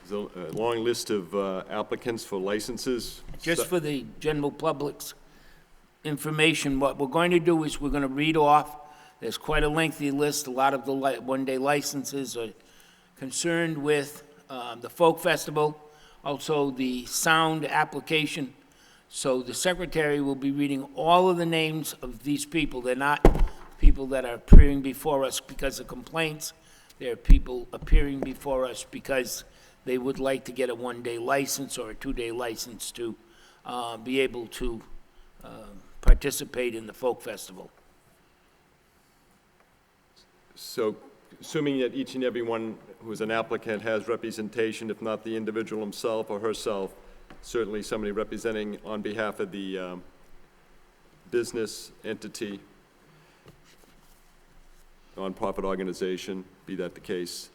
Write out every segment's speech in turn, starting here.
There's a long list of applicants for licenses. Just for the general public's information, what we're going to do is we're going to read off, there's quite a lengthy list, a lot of the one-day licenses are concerned with the folk festival, also the sound application. So the secretary will be reading all of the names of these people. They're not people that are appearing before us because of complaints. They're people appearing before us because they would like to get a one-day license or a two-day license to be able to participate in the folk festival. So assuming that each and every one who is an applicant has representation, if not the individual himself or herself, certainly somebody representing on behalf of the business entity, nonprofit organization, be that the case.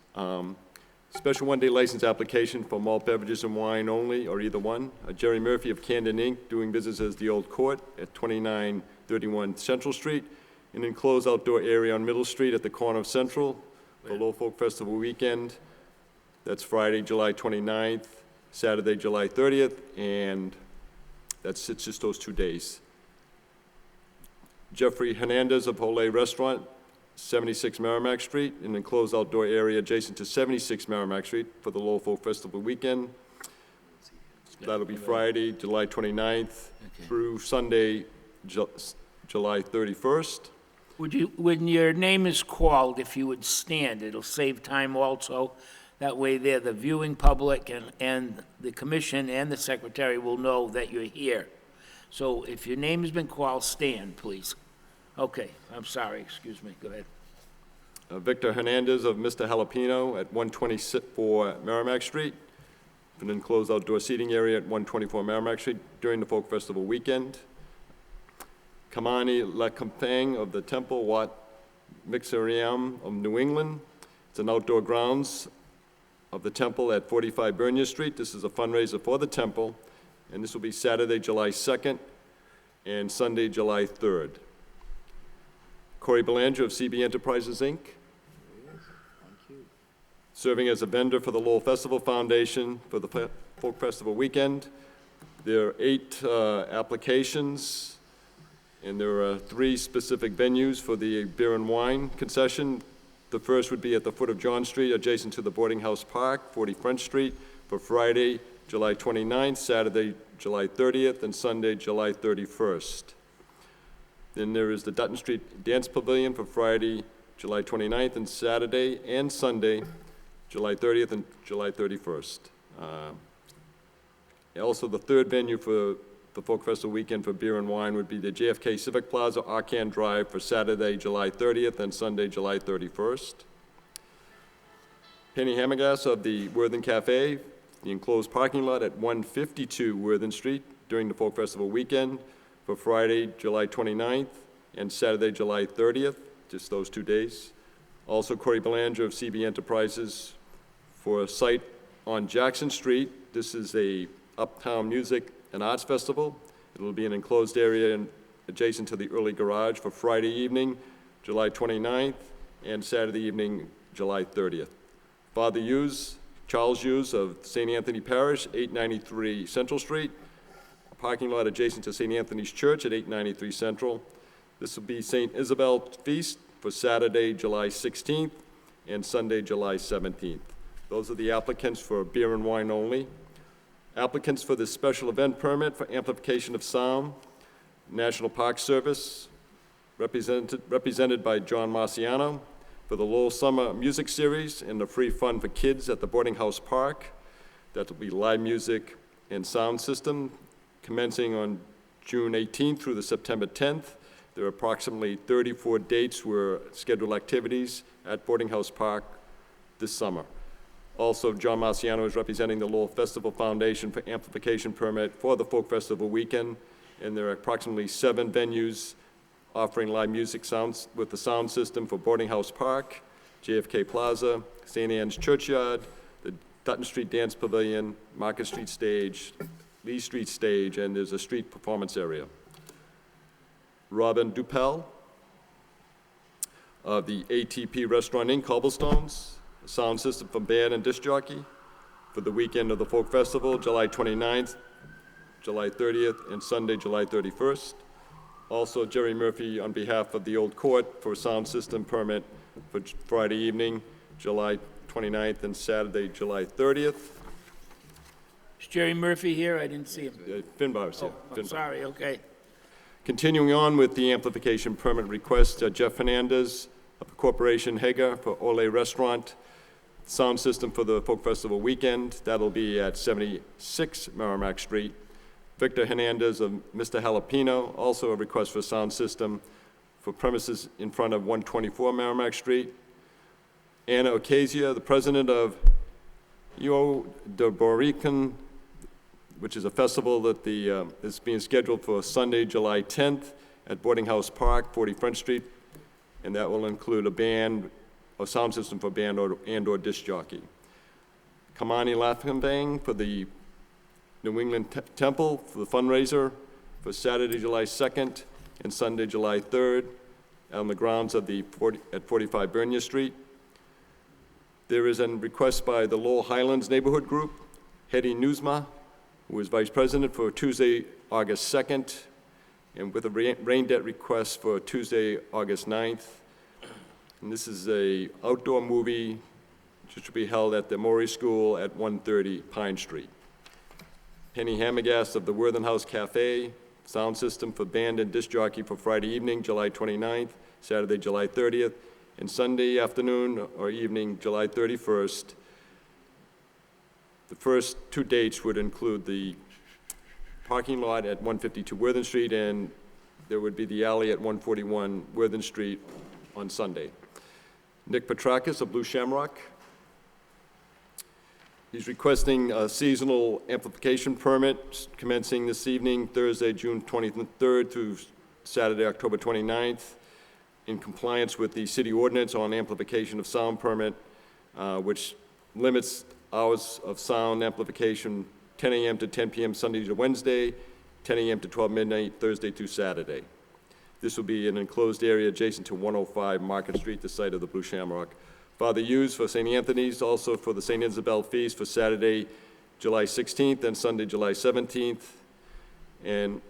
Special one-day license application for malt beverages and wine only, or either one. Jerry Murphy of Camden Inc., doing business as the Old Court at 2931 Central Street, an enclosed outdoor area on Middle Street at the corner of Central, for Lowell Folk Festival weekend. That's Friday, July 29th, Saturday, July 30th, and it's just those 2 days. Jeffrey Hernandez of Olay Restaurant, 76 Merrimack Street, an enclosed outdoor area adjacent to 76 Merrimack Street for the Lowell Folk Festival weekend. That'll be Friday, July 29th through Sunday, July 31st. Would you, when your name is called, if you would stand, it'll save time also. That way there, the viewing public and the commission and the secretary will know that you're here. So if your name has been called, stand, please. Okay, I'm sorry, excuse me, go ahead. Victor Hernandez of Mr. Jalapeno at 124 Merrimack Street, an enclosed outdoor seating area at 124 Merrimack Street during the Folk Festival weekend. Kamani Lakampang of the Temple Wat Mixeriam of New England. It's an outdoor grounds of the temple at 45 Bernier Street. This is a fundraiser for the temple, and this will be Saturday, July 2nd, and Sunday, July 3rd. Corey Belanger of CB Enterprises, Inc., serving as a vendor for the Lowell Festival Foundation for the Folk Festival weekend. There are 8 applications, and there are 3 specific venues for the beer and wine concession. The first would be at the foot of John Street, adjacent to the Boarding House Park, 40 French Street, for Friday, July 29th, Saturday, July 30th, and Sunday, July 31st. Then there is the Dutton Street Dance Pavilion for Friday, July 29th, and Saturday and Sunday, July 30th and July 31st. Also, the third venue for the Folk Festival weekend for beer and wine would be the JFK Civic Plaza, Arcan Drive, for Saturday, July 30th, and Sunday, July 31st. Penny Hammergas of the Worthen Cafe, the enclosed parking lot at 152 Worthen Street during the Folk Festival weekend for Friday, July 29th, and Saturday, July 30th, just those 2 days. Also, Corey Belanger of CB Enterprises for a site on Jackson Street. This is a Uptown Music and Arts Festival. It'll be an enclosed area adjacent to the early garage for Friday evening, July 29th, and Saturday evening, July 30th. Father Hughes, Charles Hughes of St. Anthony Parish, 893 Central Street, a parking lot adjacent to St. Anthony's Church at 893 Central. This will be St. Isabel Feast for Saturday, July 16th, and Sunday, July 17th. Those are the applicants for beer and wine only. Applicants for the special event permit for amplification of sound, National Park Service, represented by John Marciano, for the Lowell Summer Music Series and the free fun for kids at the Boarding House Park. That will be live music and sound system commencing on June 18th through the September 10th. There are approximately 34 dates where scheduled activities at Boarding House Park this summer. Also, John Marciano is representing the Lowell Festival Foundation for amplification permit for the Folk Festival weekend, and there are approximately 7 venues offering live music sounds with the sound system for Boarding House Park, JFK Plaza, St. Anne's Churchyard, the Dutton Street Dance Pavilion, Market Street Stage, Lee Street Stage, and there's a street performance area. Robin Dupel of the ATP Restaurant Inc., Cobblestones, a sound system for band and disc jockey. for the weekend of the Folk Festival, July 29th, July 30th, and Sunday, July 31st. Also, Jerry Murphy, on behalf of the Old Court, for a sound system permit for Friday evening, July 29th, and Saturday, July 30th. Is Jerry Murphy here? I didn't see him. Finbar's here. Oh, I'm Finbar. sorry, okay. Continuing on with the amplification permit request, Jeff Hernandez of Corporation Hager for Ole Restaurant, sound system for the Folk Festival weekend. That'll be at 76 Merrimack Street. Victor Hernandez of Mr. Jalapeno, also a request for sound system for premises in front of 124 Merrimack Street. Anna Ocasio, the president of Yo de Borican, which is a festival that is being scheduled for Sunday, July 10th at Boarding House Park, 40 Front Street, and that will include a band, a sound system for band and/or disc jockey. Kamani Lathambang for the New England Temple for the fundraiser for Saturday, July 2nd and Sunday, July 3rd on the grounds of at 45 Bernier Street. There is a request by the Lowell Highlands Neighborhood Group, Hedy Newsma, who is vice president, for Tuesday, August 2nd, and with a rain debt request for Tuesday, August 9th. And this is a outdoor movie which will be held at the Maury School at 130 Pine Street. Penny Hammergas of the Worthen House Cafe, sound system for band and disc jockey for Friday evening, July 29th, Saturday, July 30th, and Sunday afternoon or evening, July 31st. The first two dates would include the parking lot at 152 Worthen Street, and there would be the alley at 141 Worthen Street on Sunday. Nick Petrakis of Blue Shamrock. He's requesting a seasonal amplification permit commencing this evening, Thursday, June 23rd through Saturday, October 29th, in compliance with the city ordinance on amplification of sound permit, which limits hours of sound amplification 10 a.m. to 10 p.m. Sunday to Wednesday, 10 a.m. to 12 midnight Thursday through Saturday. This will be an enclosed area adjacent to 105 Market Street, the site of the Blue Shamrock. Father Hughes for St. Anthony's, also for the St. Isabel Feast for Saturday, July 16th and Sunday, July 17th. And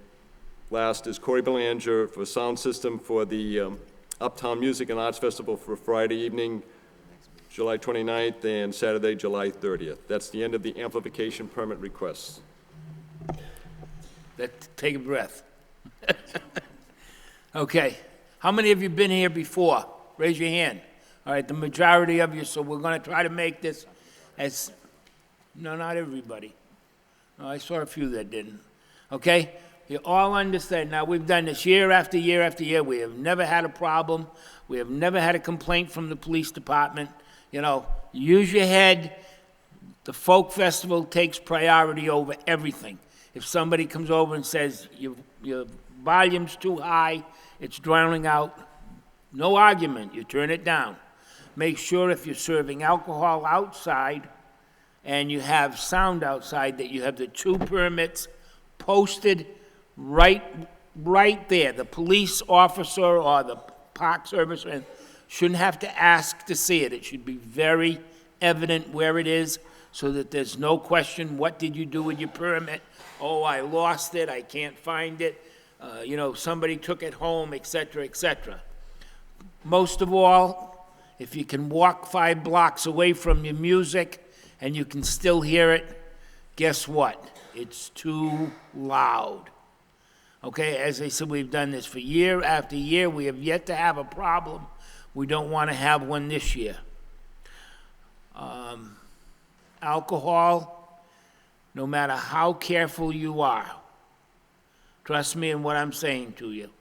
last is Corey Belanger for sound system for the Uptown Music and Arts Festival for Friday evening, July 29th, and Saturday, July 30th. That's the end of the amplification permit requests. Take a breath. Okay. How many of you been here before? Raise your hand. All right, the majority of you, so we're going to try to make this as, no, not everybody. No, I saw a few that didn't. Okay? You all understand. Now, we've done this year after year after year. We have never had a problem. We have never had a complaint from the police department. You know, use your head. The folk festival takes priority over everything. If somebody comes over and says, your volume's too high, it's drowning out, no argument, you turn it down. Make sure if you're serving alcohol outside and you have sound outside that you have the two permits posted right there. The police officer or the park service shouldn't have to ask to see it. It should be very evident where it is so that there's no question, what did you do with your permit? Oh, I lost it, I can't find it. You know, somebody took it home, et cetera, et cetera. Most of all, if you can walk 5 blocks away from your music and you can still hear it, guess what? It's too loud. Okay, as I said, we've done this for year after year. We have yet to have a problem. We don't want to have one this year. Alcohol, no matter how careful you are, trust me in what I'm saying to you.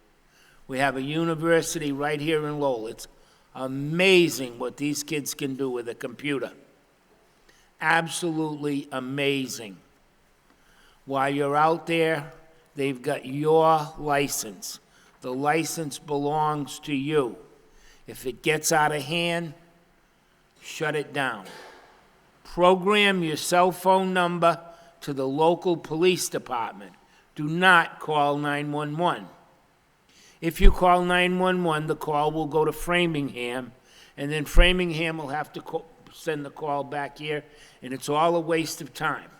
We have a university right here in Lowell. It's amazing what these kids can do with a computer. Absolutely amazing. While you're out there, they've got your license. The license belongs to you. If it gets out of hand, shut it down. Program your cell phone number to the local police department. Do not call 911. If you call 911, the call will go to Framingham, and then Framingham will have to send the call back here, and it's all a waste of time.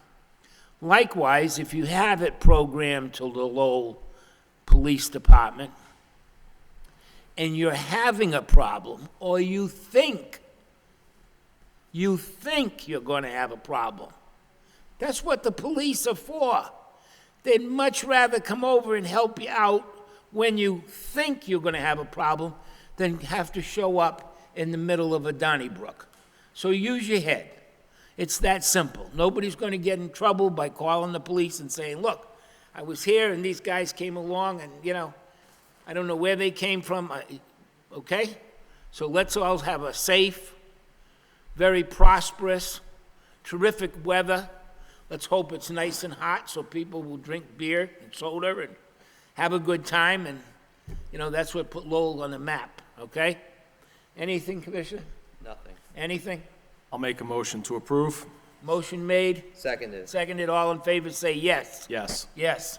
Likewise, if you have it programmed to the Lowell Police Department, and you're having a problem, or you think you're going to have a problem, that's what the police are for. They'd much rather come over and help you out when you think you're going to have a problem than have to show up in the middle of a Donnybrook. So use your head. It's that simple. Nobody's going to get in trouble by calling the police and saying, look, I was here and these guys came along and, I don't know where they came from. Okay? So let's all have a safe, very prosperous, terrific weather. Let's hope it's nice and hot so people will drink beer and soda and have a good time. And, that's what put Lowell on the map, okay? Anything, Commissioner? Nothing. Anything? I'll make a motion to approve. Motion made, Seconded. seconded, all in favor, say yes. Yes. Yes.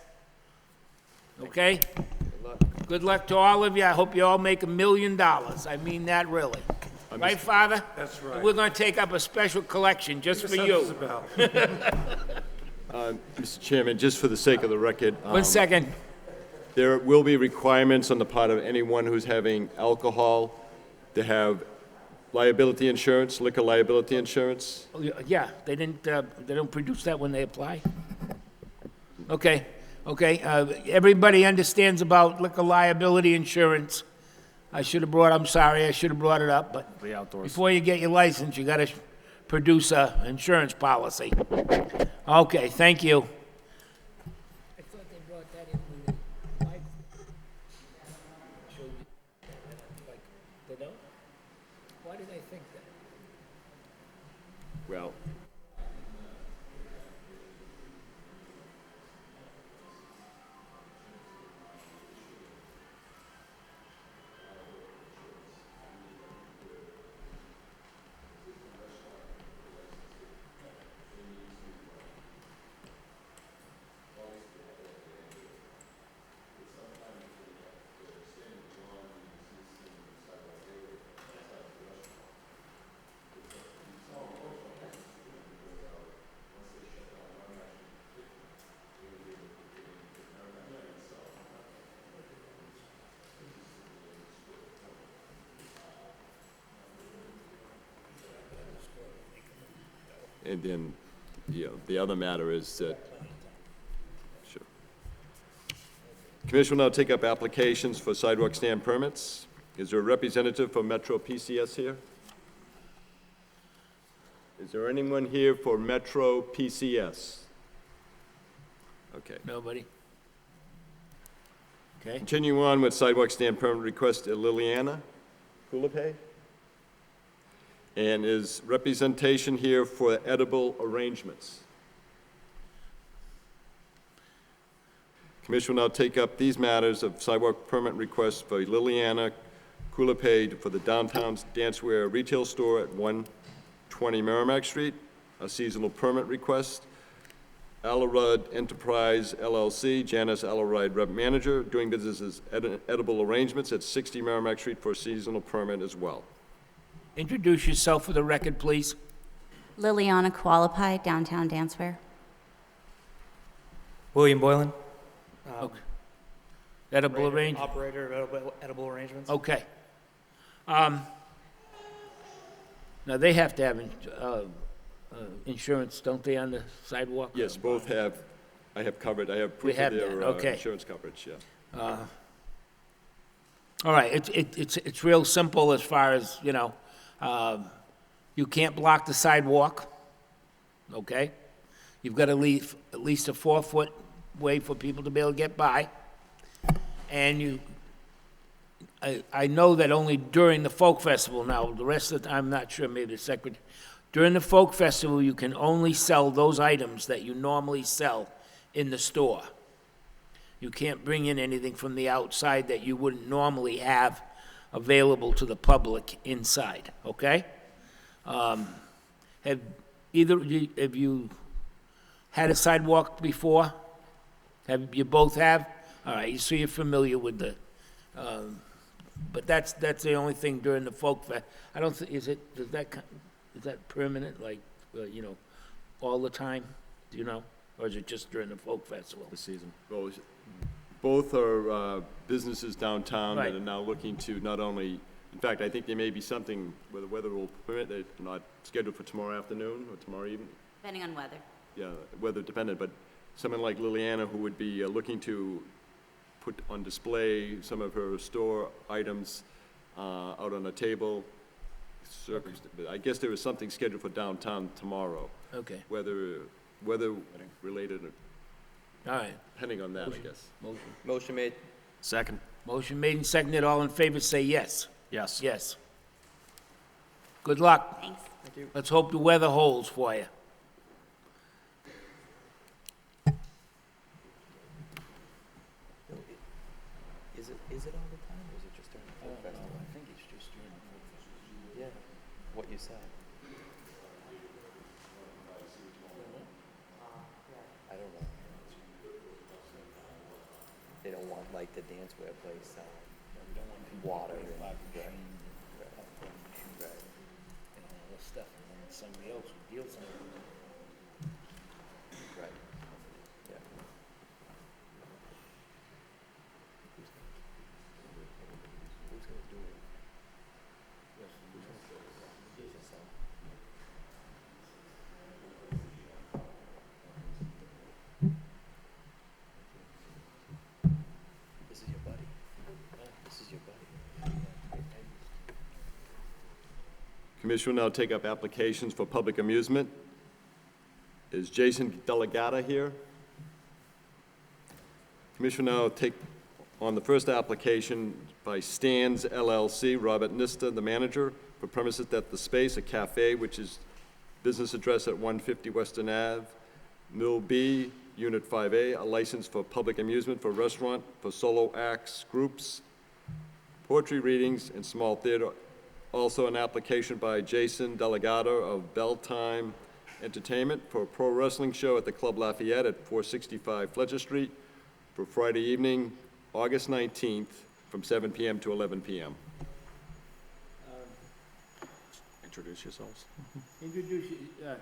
Okay? Good luck. Good luck to all of you. I hope you all make $1 million. I mean that really. Right, Father? That's right. We're going to take up a special collection just for you. Mr. Chairman, just for the sake of the record, 1 second. there will be requirements on the part of anyone who's having alcohol to have liability insurance, liquor liability insurance. Oh, yeah, they don't produce that when they apply? Okay, everybody understands about liquor liability insurance. I'm sorry, I should have brought it up, but The outdoors. before you get your license, you gotta produce a insurance policy. Okay, thank you. I thought they brought that in when they applied. They don't? Why did I think that? Well, and then, the other matter is that, sure. Commission will now take up applications for sidewalk stand permits. Is there a representative for Metro PCS here? Is there anyone here for Metro PCS? Okay. Nobody? Okay, Continuing on with sidewalk stand permit request at Liliana Kulapay. And is representation here for edible arrangements. Commission will now take up these matters of sidewalk permit requests for Liliana Kulapay for the downtown dancewear retail store at 120 Merrimack Street, a seasonal permit request. Alarud Enterprise LLC, Janice Alarud, Rep Manager, doing business as edible arrangements at 60 Merrimack Street for a seasonal permit as well. introduce yourself for the record, please. Liliana Kualapai, Downtown Dancewear. William Boylan. Okay. Edible arrangement? Operator of edible arrangements. Okay. Now, they have to have insurance, don't they, on the sidewalk? Yes, both have, I have proof We of have their that, okay. insurance coverage, yeah. All right, it's real simple as far as, you can't block the sidewalk, okay? You've got to leave at least a 4-foot way for people to be able to get by. And I know that only during the folk festival now, the rest of the time, I'm not sure, maybe the secretary. During the folk festival, you can only sell those items that you normally sell in the store. You can't bring in anything from the outside that you wouldn't normally have available to the public inside, okay? Have you had a sidewalk before? You both have? All right, so you're familiar with the, but that's the only thing during the folk fest. I don't think, does that, Is that permanent, like, all the time? Do you know? Or is it just during the folk festival? This season. Well, both are businesses downtown that Right. are now looking to not only, in fact, I think there may be something where the weather will permit, they're not scheduled for tomorrow afternoon or tomorrow evening. Depending on weather. Yeah, weather dependent, but someone like Liliana who would be looking to put on display some of her store items out on a table. I guess there is something scheduled for downtown tomorrow, Okay, weather related, all right. depending on that, I guess. Motion made. Second. Motion made and seconded, all in favor, say yes. Yes. Yes. Good luck. Thanks. Thank you. Let's hope the weather holds for you. Is it all the time, or is it just during the folk festival? I think it's just during the folk festival. Yeah, what you said. I don't know. They don't want, like, the dancewear place, water and, right. Right. And all this stuff, and then somebody else who deals in it. Right. Yeah. Who's gonna do it? This is your buddy. This is your buddy. Commission will now take up applications for public amusement. Is Jason Delegata here? Commission will now take on the first application by Stan's LLC, Robert Nista, the manager, for premises at the Space, a cafe, which is business address at 150 Western Ave, Mill B, Unit 5A, a license for public amusement for restaurant, for solo acts, groups, poetry readings, and small theater. Also an application by Jason Delegado of Belltime Entertainment for a pro wrestling show at the Club Lafayette at 465 Fletcher Street for Friday evening, August 19th, from 7 p.m. to 11 p.m. Introduce yourselves. Introduce,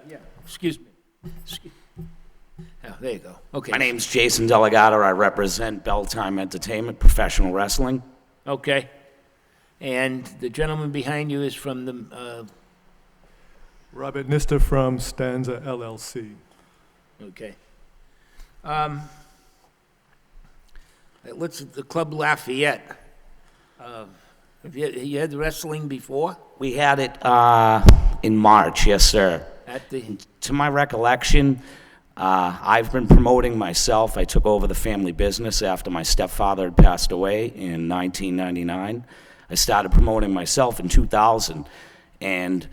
yeah, excuse me. Oh, there you go, okay. My name's Jason Delegado. I represent Belltime Entertainment, professional wrestling. Okay. And the gentleman behind you is from the, Robert Nista from Stanza LLC. okay. Let's, the Club Lafayette. Have you had wrestling before? We had it in March, yes, sir. At the, To my recollection, I've been promoting myself. I took over the family business after my stepfather had passed away in 1999. I started promoting myself in 2000, and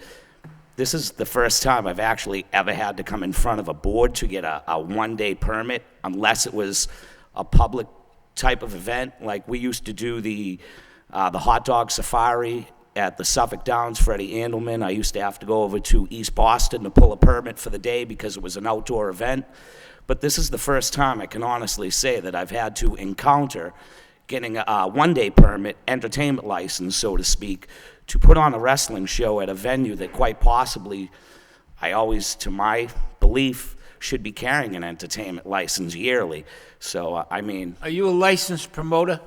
this is the first time I've actually ever had to come in front of a board to get a one-day permit, unless it was a public type of event, like we used to do the hot dog safari at the Suffolk Downs, Freddie Andelman. I used to have to go over to East Boston to pull a permit for the day because it was an outdoor event. But this is the first time I can honestly say that I've had to encounter getting a one-day permit, entertainment license, so to speak, to put on a wrestling show at a venue that quite possibly, I always, to my belief, should be carrying an entertainment license yearly. So, I mean, are you a licensed promoter?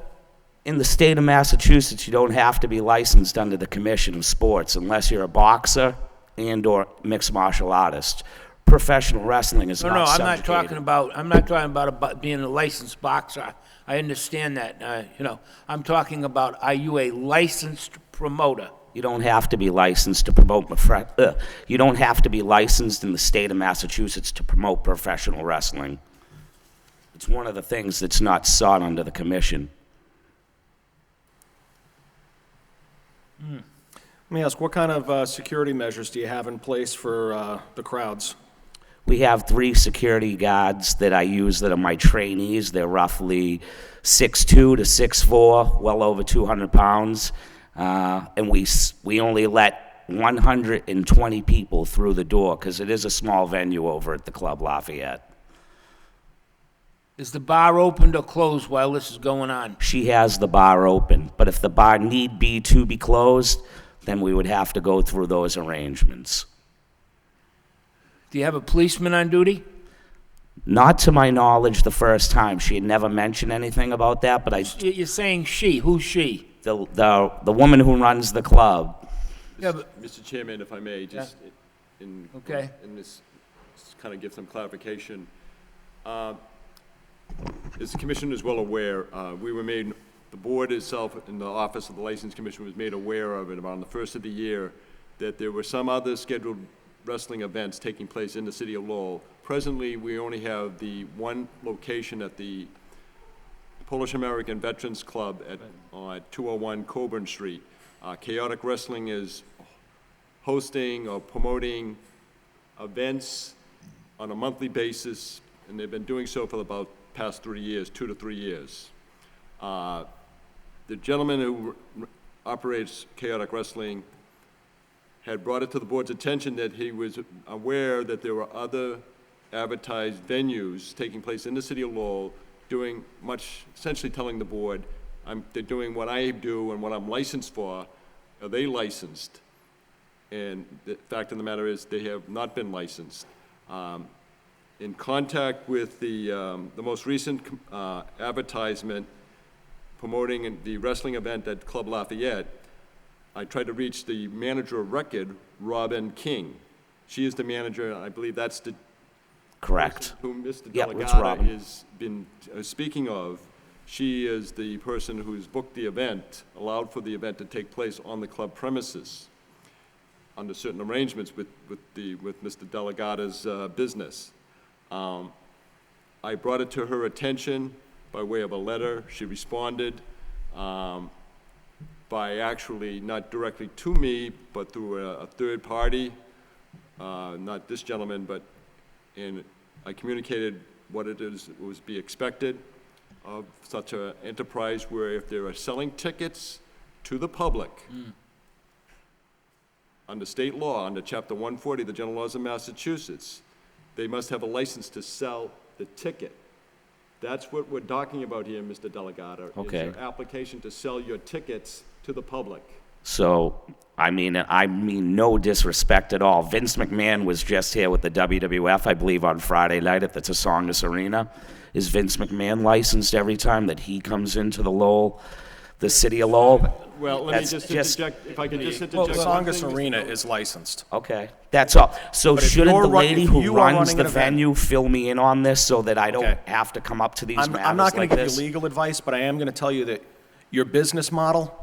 in the state of Massachusetts, you don't have to be licensed under the Commission of Sports unless you're a boxer and/or mixed martial artist. Professional wrestling is No, not I'm not subjugated. I'm not talking about being a licensed boxer. I understand that, I'm talking about, are you a licensed promoter? You don't have to be licensed to promote. You don't have to be licensed in the state of Massachusetts to promote professional wrestling. It's one of the things that's not sought under the commission. Let me ask, what kind of security measures do you have in place for the crowds? We have 3 security guards that I use that are my trainees. They're roughly 6'2" to 6'4", well over 200 pounds. And we only let 120 people through the door because it is a small venue over at the Club Lafayette. Is the bar opened or closed while this is going on? She has the bar open, but if the bar need be to be closed, then we would have to go through those arrangements. Do you have a policeman on duty? Not to my knowledge the first time. She had never mentioned anything about that, but You're saying she. Who's she? the woman who runs the club. Yeah, but, Mr. Chairman, if I may, just in Okay. this kind of give some clarification. As the commission is well aware, the board itself in the Office of the License Commission was made aware of it around the first of the year that there were some other scheduled wrestling events taking place in the city of Lowell. Presently, we only have the one location at the Polish American Veterans Club at 201 Coburn Street. Chaotic Wrestling is hosting or promoting events on a monthly basis, and they've been doing so for about past 3 years, 2 to 3 years. The gentleman who operates Chaotic Wrestling had brought it to the board's attention that he was aware that there were other advertised venues taking place in the city of Lowell doing much, essentially telling the board, they're doing what I do and what I'm licensed for. Are they licensed? And the fact of the matter is they have not been licensed. In contact with the most recent advertisement promoting the wrestling event at Club Lafayette, I tried to reach the manager of record, Robin King. She is the manager, I believe that's the Correct. person whom Mr. Yeah, it's Delegata Robin. has been speaking of. She is the person who's booked the event, allowed for the event to take place on the club premises under certain arrangements with Mr. Delegata's business. I brought it to her attention by way of a letter. She responded by actually not directly to me, but through a third party, not this gentleman, and I communicated what it is was be expected of such an enterprise where if they are selling tickets to the public, under state law, under Chapter 140 of the General Laws of Massachusetts, they must have a license to sell the ticket. That's what we're talking about here, Mr. Delegata. Okay. Is your application to sell your tickets to the public. So, I mean no disrespect at all. Vince McMahon was just here with the WWF, I believe, on Friday night at the Tasongas Arena. Is Vince McMahon licensed every time that he comes into the city of Lowell? Well, let me That's just just- interject, if I could just Well, interject one Songus thing, Mr. Arena Delegata. is licensed. Okay, that's all. So But if shouldn't you're the run- lady if who you are runs running the an event- venue fill me in on this so that I don't Okay. have to come up to these I'm matters not going like to give this? you legal advice, but I am going to tell you that your business model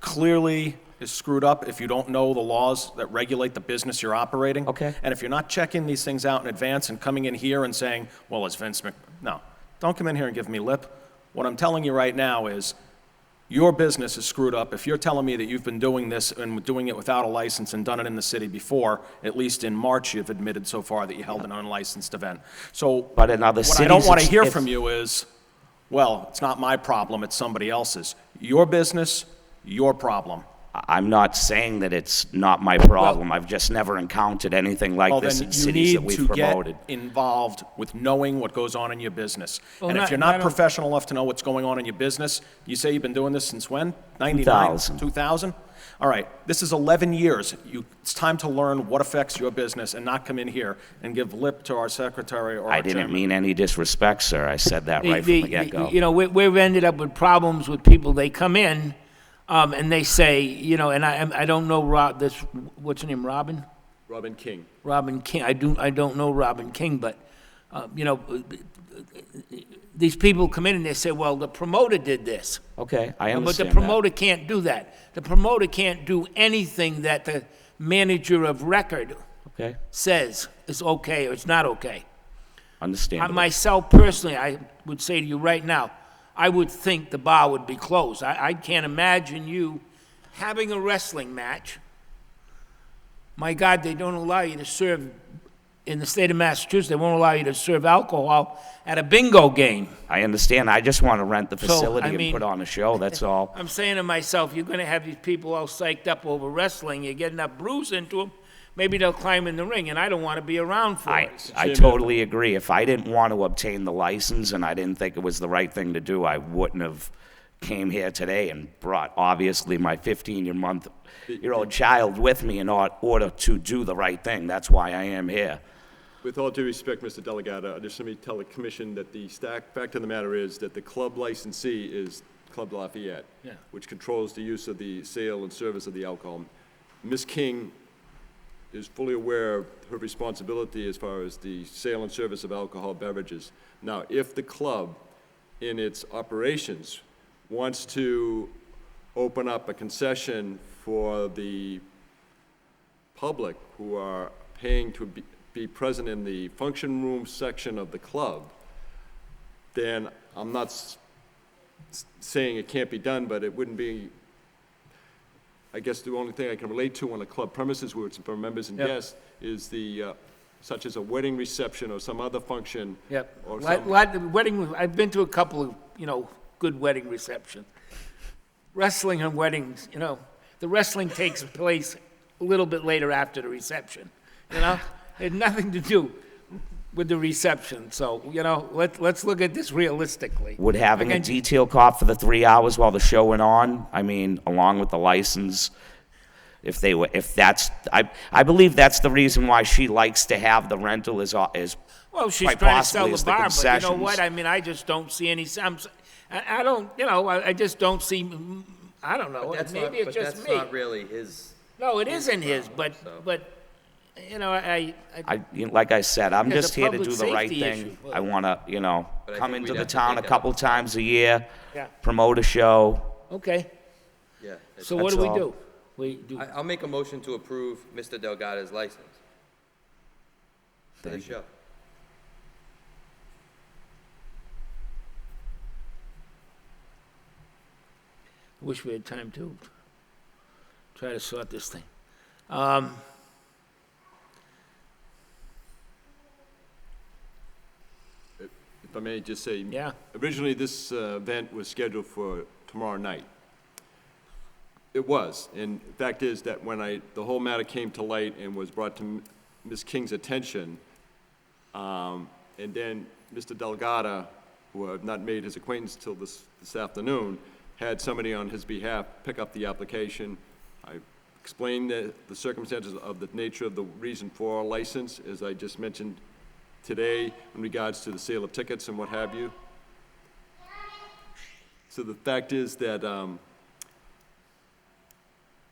clearly is screwed up if you don't know the laws that regulate the business you're operating. Okay. And if you're not checking these things out in advance and coming in here and saying, well, it's Vince Mc... No, don't come in here and give me lip. What I'm telling you right now is your business is screwed up. If you're telling me that you've been doing this and doing it without a license and done it in the city before, at least in March you've admitted so far that you held an unlicensed event. So But in other what I don't cities, want to it's- hear it's- from you is, well, it's not my problem, it's somebody else's. Your business, your problem. I'm not saying that it's not my problem. I've just never encountered anything like Well, this then in you cities that need we've to promoted. get involved with knowing what goes on in your business. Well, And if not- you're not not a- professional enough to know what's going on in your business, you say you've been doing this since when? 99? 2000. 2000? All right, this is 11 years. It's time to learn what affects your business and not come in here and give lip to our secretary or our I didn't chairman. mean any disrespect, sir. I said that right from the get-go. You know, we've ended up with problems with people, they come in, and they say, you know, and I don't know what's her name, Robin? Robin King. Robin King. I don't know Robin King, but, you know, these people come in and they say, well, the promoter did this. Okay, I But understand the promoter can't do that. The promoter can't do anything that the manager of record that. Okay, says is okay or it's not okay. understandable. Myself personally, I would say to you right now, I would think the bar would be closed. I can't imagine you having a wrestling match. My God, they don't allow you to serve, in the state of Massachusetts, they won't allow you to serve alcohol at a bingo game. I understand. I just want to rent the So, facility I mean- and put on a show, that's all. I'm saying to myself, you're going to have these people all psyched up over wrestling. You get enough bruise into them, maybe they'll climb in the ring, and I don't want to be around for it. I totally agree. If I didn't want to obtain the license and I didn't think it was the right thing to do, I wouldn't have came here today and brought, obviously, my 15-year-old child with me in order to do the right thing. That's why I am here. With all due respect, Mr. Delegata, just let me tell the commission that the fact of the matter is that the club licensee is Club Lafayette, Yeah. which controls the use of the sale and service of the alcohol. Ms. King is fully aware of her responsibility as far as the sale and service of alcohol beverages. Now, if the club, in its operations, wants to open up a concession for the public who are paying to be present in the function room section of the club, then I'm not saying it can't be done, but it wouldn't be, I guess the only thing I can relate to on a club premises where it's for members and Yep. guests is the, such as a wedding reception or some other function. Yep. Or I've been to a couple of, good wedding receptions. Wrestling and weddings, the wrestling takes place a little bit later after the reception, It had nothing to do with the reception, so, let's look at this realistically. Would having a Again, detail cop for the 3 hours while the show went on, I mean, along with the license, if I believe that's the reason why she likes to have the rental is Well, she's quite trying to sell possibly the is the bar, but you know concessions. what? I mean, I just don't see any, I don't, I just don't see, I don't know, That's maybe not, it's but just that's me. not really his. No, it isn't his, problem, but, so. like I said, I'm There's just a here to public do the right safety thing. issue. I want to, But I come think into we'd the have to town take a that couple up. times a year, Yeah. promote a show. okay. Yeah. So what That's do we all. do? We do, I'll make a motion to approve Mr. Delgada's license for the show. wish we had time to try to sort this thing. If I may just say. Yeah. Originally, this event was scheduled for tomorrow night. It was, and the fact is that when the whole matter came to light and was brought to Ms. King's attention, and then Mr. Delgado, who I've not made his acquaintance till this afternoon, had somebody on his behalf pick up the application. I explained the circumstances of the nature of the reason for our license, as I just mentioned today, in regards to the sale of tickets and what have you. So the fact is that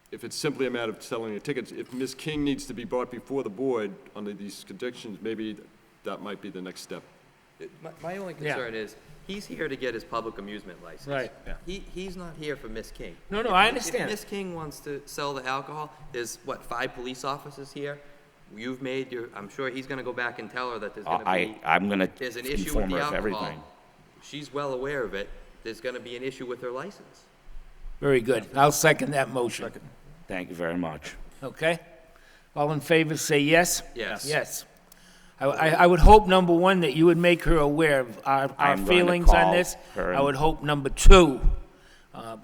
if it's simply a matter of selling the tickets, if Ms. King needs to be brought before the board under these conditions, maybe that might be the next step. My only Yeah. concern is, he's here to get his public amusement license. Right. Yeah. He's not here for Miss King. No, If- I understand. If Miss King wants to sell the alcohol, there's, 5 police officers here? You've made I'm sure he's gonna go back and tell her that there's gonna be, I'm going to there's an issue with inform the her of alcohol. everything. She's well aware of it. There's gonna be an issue with her license. Very good. I'll second that motion. Thank you very much. Okay? All in favor, say yes? Yes. Yes. I would hope, number one, that you would make her aware of our I'm going to feelings on call this. her I and- would hope, number two,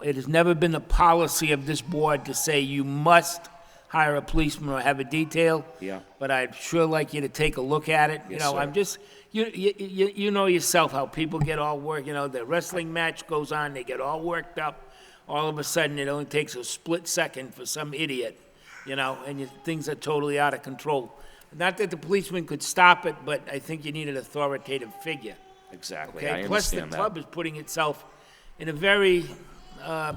it has never been the policy of this board to say you must hire a policeman or have a detail. Yeah. But I'd sure like you to take a look at it. Yes, I'm sir. just, you know yourself how people get all worked, the wrestling match goes on, they get all worked up. All of a sudden, it only takes a split second for some idiot, and things are totally out of control. Not that the policeman could stop it, but I think you need an authoritative figure. Exactly. Okay? I Plus, the understand that. club is putting itself in a very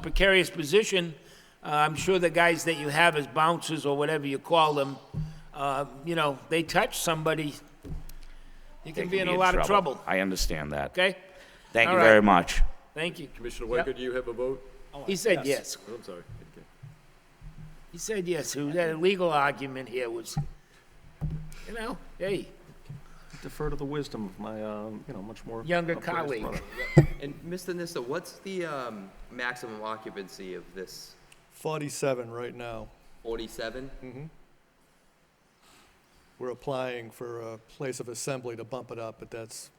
precarious position. I'm sure the guys that you have as bouncers or whatever you call them, they touch somebody, you They can be in a lot of trouble. I understand that. Okay? Thank All you right. very much. Thank you. Commissioner Yep. Weicker, do you have a vote? He said yes. Oh, I'm sorry. Okay. He said yes. It was a legal argument here was, hey, Defer to the wisdom of my, much more. younger appraised colleague. brother. And Mr. Nissa, what's the maximum occupancy of this 47 right now. 47? We're applying for a place of assembly to bump it up, but that's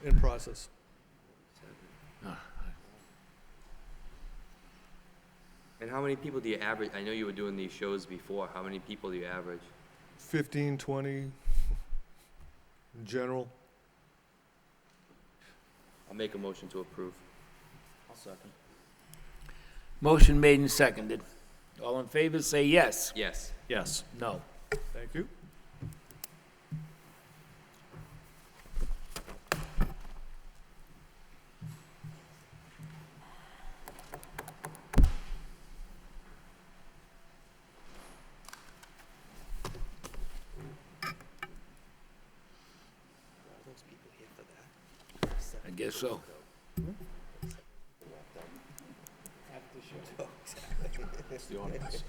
in process. And how many people do you average? I know you were doing these shows before. How many people do you average? 15, 20 in general. I'll make a motion to approve. Motion made and seconded. All in favor, say yes. Yes. Yes. No. Thank you. guess so. It's the audience.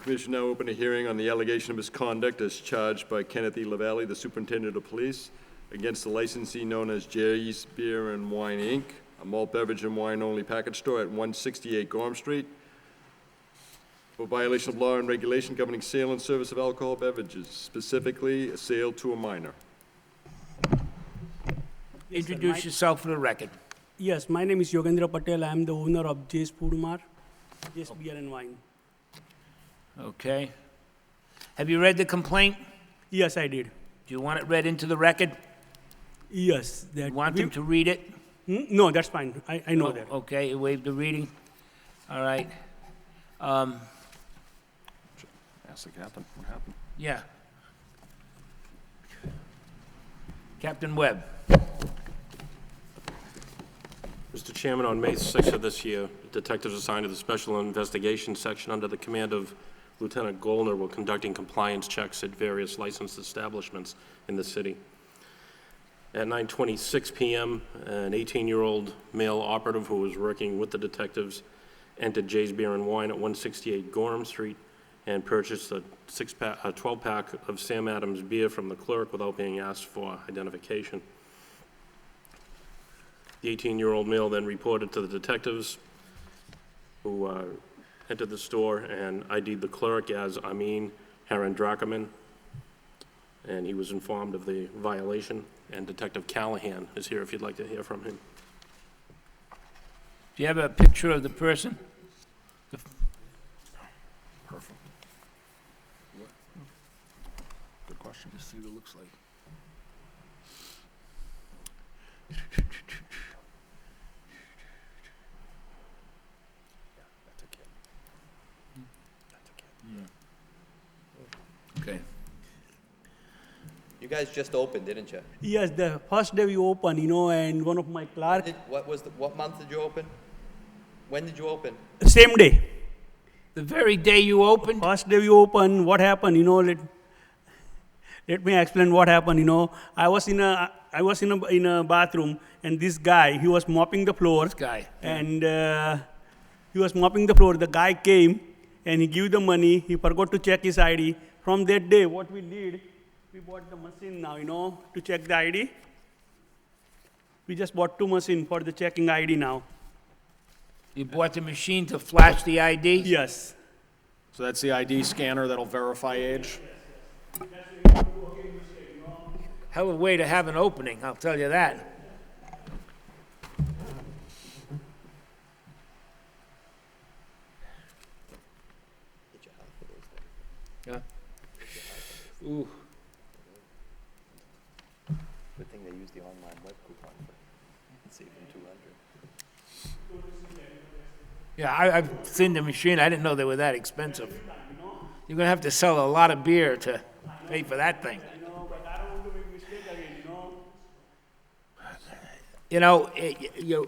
Commission now open a hearing on the allegation of misconduct as charged by Kenneth E. LaValle, the Superintendent of Police, against the licensee known as Jerry's Beer and Wine, Inc., a malt beverage and wine-only package store at 168 Gorham Street, for violation of law and regulation governing sale and service of alcohol beverages, specifically a sale to a minor. Introduce yourself for the record. Yes, my name is Yogendra Patel. I am the owner of Jay's Food Mart, Jay's Beer and Wine. Okay. Have you read the complaint? Yes, I did. Do you want it read into the record? Yes, that. You want them to read it? No, that's fine. I know that. Okay, you waived the reading. All right. Ask the captain what happened. Yeah. Captain Webb. Mr. Chairman, on May 6th of this year, detectives assigned to the Special Investigations Section under the command of Lieutenant Goldner were conducting compliance checks at various licensed establishments in the city. At 9:26 p.m., an 18-year-old male operative who was working with the detectives entered Jay's Beer and Wine at 168 Gorham Street and purchased a 12-pack of Sam Adams beer from the clerk without being asked for identification. The 18-year-old male then reported to the detectives who entered the store and ID'd the clerk as Amin Harandrakaman, and he was informed of the violation, and Detective Callahan is here if you'd like to hear from him. Do you have a picture of the person? Perfect. Good question. Just see what it looks like. That's a kid. That's a kid. Okay. You guys just opened, didn't you? Yes, the first day we opened, and one of my clerk, What month did you open? When did you open? same day. The very day you opened? First day we opened, what happened, let me explain what happened, I was in a bathroom, and this guy, he was mopping the floor. This guy. And he was mopping the floor. The guy came, and he gave the money. He forgot to check his ID. From that day, what we did, we bought the machine now, to check the ID. We just bought 2 machines for the checking ID now. You bought the machine to flash the ID? Yes. So that's the ID scanner that'll verify age? Hell of a way to have an opening, I'll tell you that. Yeah. Ooh. Good thing they used the online web coupon, save them $200. Yeah, I've seen the machine. I didn't know they were that expensive. You're gonna have to sell a lot of beer to pay for that thing. But I don't want to make mistake again,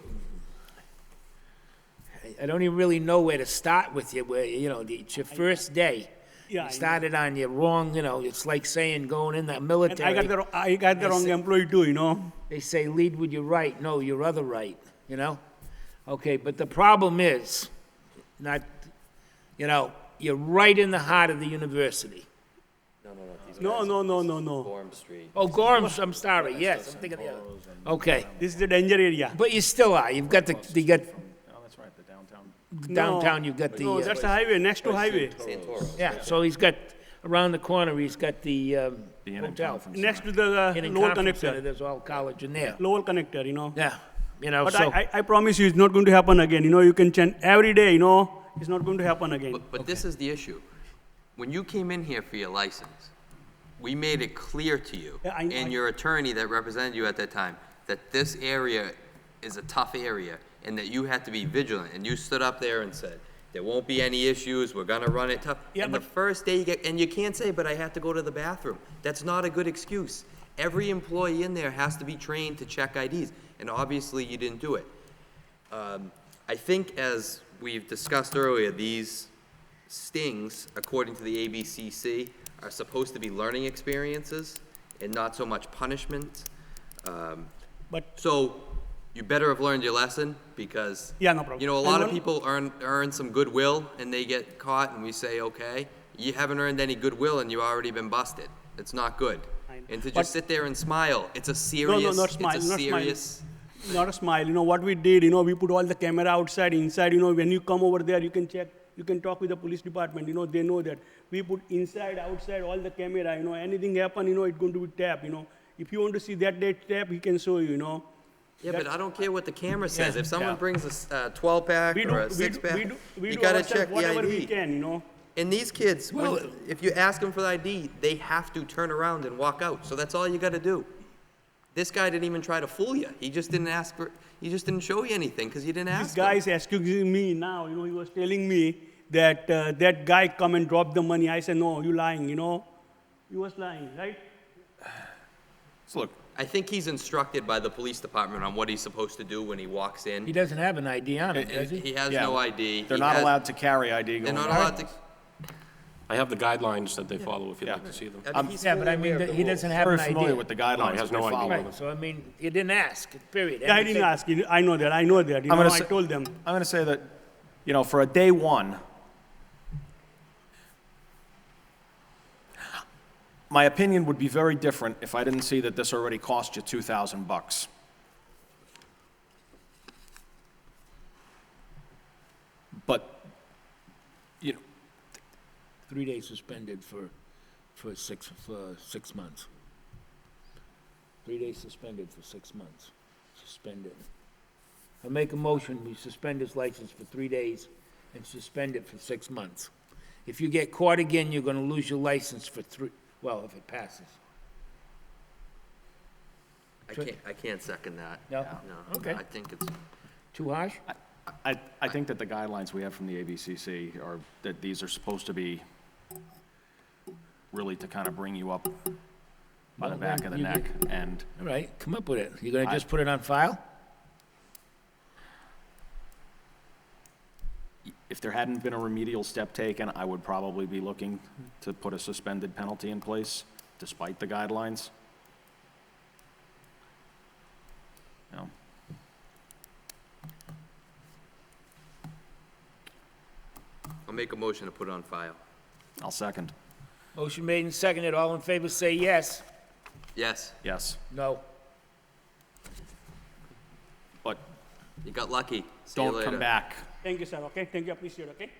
I don't even really know where to start with you, it's your first day. Yeah, I You know. started on your wrong, it's like saying going in the And military. I got the wrong employee too, They say lead with your right, no, your other right, Okay, but the problem is, you're right in the heart of the university. No. No. Gorham Street. Oh, Gorham's, I'm sorry, yes, I'm thinking of the other. Okay, This is the danger area. but you still are, you got Oh, that's right, the downtown. downtown, you've got the. No, that's a highway, next to highway. Santoro. Yeah, so he's got, around the corner, he's got the The Inn and hotel. Conference Next to the In Lowell conference center, connector. there's all college in there. Lowell connector, Yeah, But so, I promise you, it's not going to happen again. You can change every day, it's not going to happen again. But this is the issue. When you came in here for your license, we made it clear to you, Yeah, and your attorney that represented you at that time, that this area is a tough area, and that you had to be vigilant. And you stood up there and said, There won't be any issues, we're gonna run it tough. Yeah, And the but- first day you get, and you can't say, but I have to go to the bathroom. That's not a good excuse. Every employee in there has to be trained to check IDs, and obviously you didn't do it. I think as we've discussed earlier, these stings, according to the ABCC, are supposed to be learning experiences and not so much punishment. But, So you better have learned your lesson because, yeah, no problem. you know, a And lot of one- people earn some goodwill and they get caught and we say, okay, you haven't earned any goodwill and you've already been busted. It's not good. I know. And to But- just sit there and smile, it's a No, serious, not it's smile, a not smile. serious. Not a smile, you know, what we did, you know, we put all the camera outside, inside, you know, when you come over there, you can check, you can talk with the police department, you know, they know that. We put inside, outside, all the camera, you know, anything happen, you know, it's going to be tapped, you know. If you want to see that day tap, he can show you, you know. Yeah, but I don't care what the camera says. If someone Yeah. brings a 12-pack We do, or a we do, 6-pack, we do, we you do gotta ourselves check the whatever we ID. can, you know. And these kids, if you ask them for the ID, they have to turn around and walk out. So that's all you gotta do. This guy didn't even try to fool you. He just didn't ask for, he just didn't show you anything because you didn't This ask guy him. is excusing me now, you know, he was telling me that, that guy come and drop the money. I said, no, you lying, you know. He was lying, right? So look, I think he's instructed by the police department on what he's supposed to do when he walks He in. doesn't have an ID on him, does he? He has Yeah, no ID. they're He not has- allowed to carry ID They're going not on. allowed to. I have the guidelines that they follow if you'd Yeah. like to see them. I mean, he's Yeah, but I fully mean, aware of the he rules. doesn't have an Very ID. familiar with the guidelines. No, he has that they no ID. follow. Right, so I mean, you didn't ask, period. Yeah, I didn't ask, I know that, you I'm know, gonna I say- told them. I'm going to say that, you know, for a day one, my opinion would be very different if I didn't see that this already cost you $2,000. But, you know, 3 days suspended for 6 months. 3 days suspended for 6 months. Suspended. I make a motion, we suspend his license for 3 days and suspend it for 6 months. If you get caught again, you're gonna lose your license for well, if it passes. I can't second that. No? No. Okay. I think it's, Too harsh? I think that the guidelines we have from the ABCC are that these are supposed to be really to kind of bring you up by the Well, back then of the you neck. And All right, come up with it. You gonna just put it on file? if there hadn't been a remedial step taken, I would probably be looking to put a suspended penalty in place, despite the guidelines. You know, I'll make a motion to put it on file. I'll second. Motion made and seconded. All in favor, say yes. Yes, Yes, No. but you got lucky. See you don't come later. back. Thank you, sir, okay? Thank you, appreciate it, okay?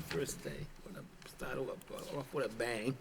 First day. Start off with a bang.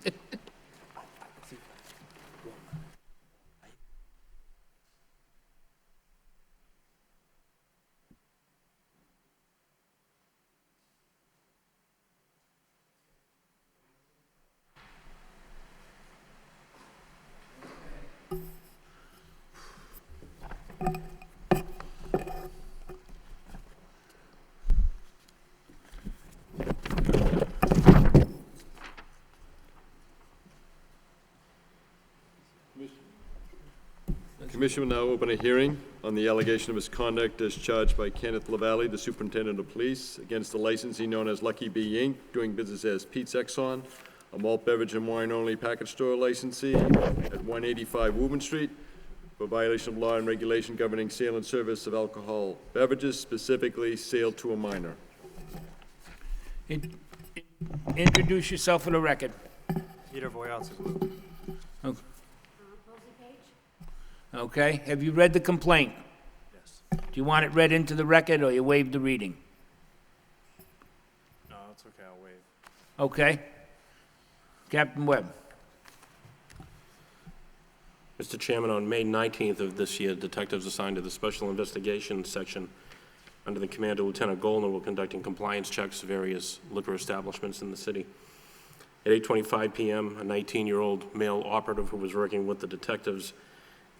Commission will now open a hearing on the allegation of misconduct as charged by Kenneth LaValle, the Superintendent of Police, against the licensee known as Lucky B. Inc., doing business as Pete's Exxon, a malt beverage and wine-only package store licensee at 185 Woburn Street, for violation of law and regulation governing sale and service of alcohol beverages, specifically sale to a minor. Introduce yourself for the record. Peter Voyatsis. Okay, have you read the complaint? Yes. Do you want it read into the record, or you waive the reading? No, it's okay, I'll wait. Okay. Captain Webb. Mr. Chairman, on May 19th of this year, detectives assigned to the Special Investigations Section under the command of Lieutenant Goldner, will conducting compliance checks to various liquor establishments in the city. At 8:25 p.m., a 19-year-old male operative who was working with the detectives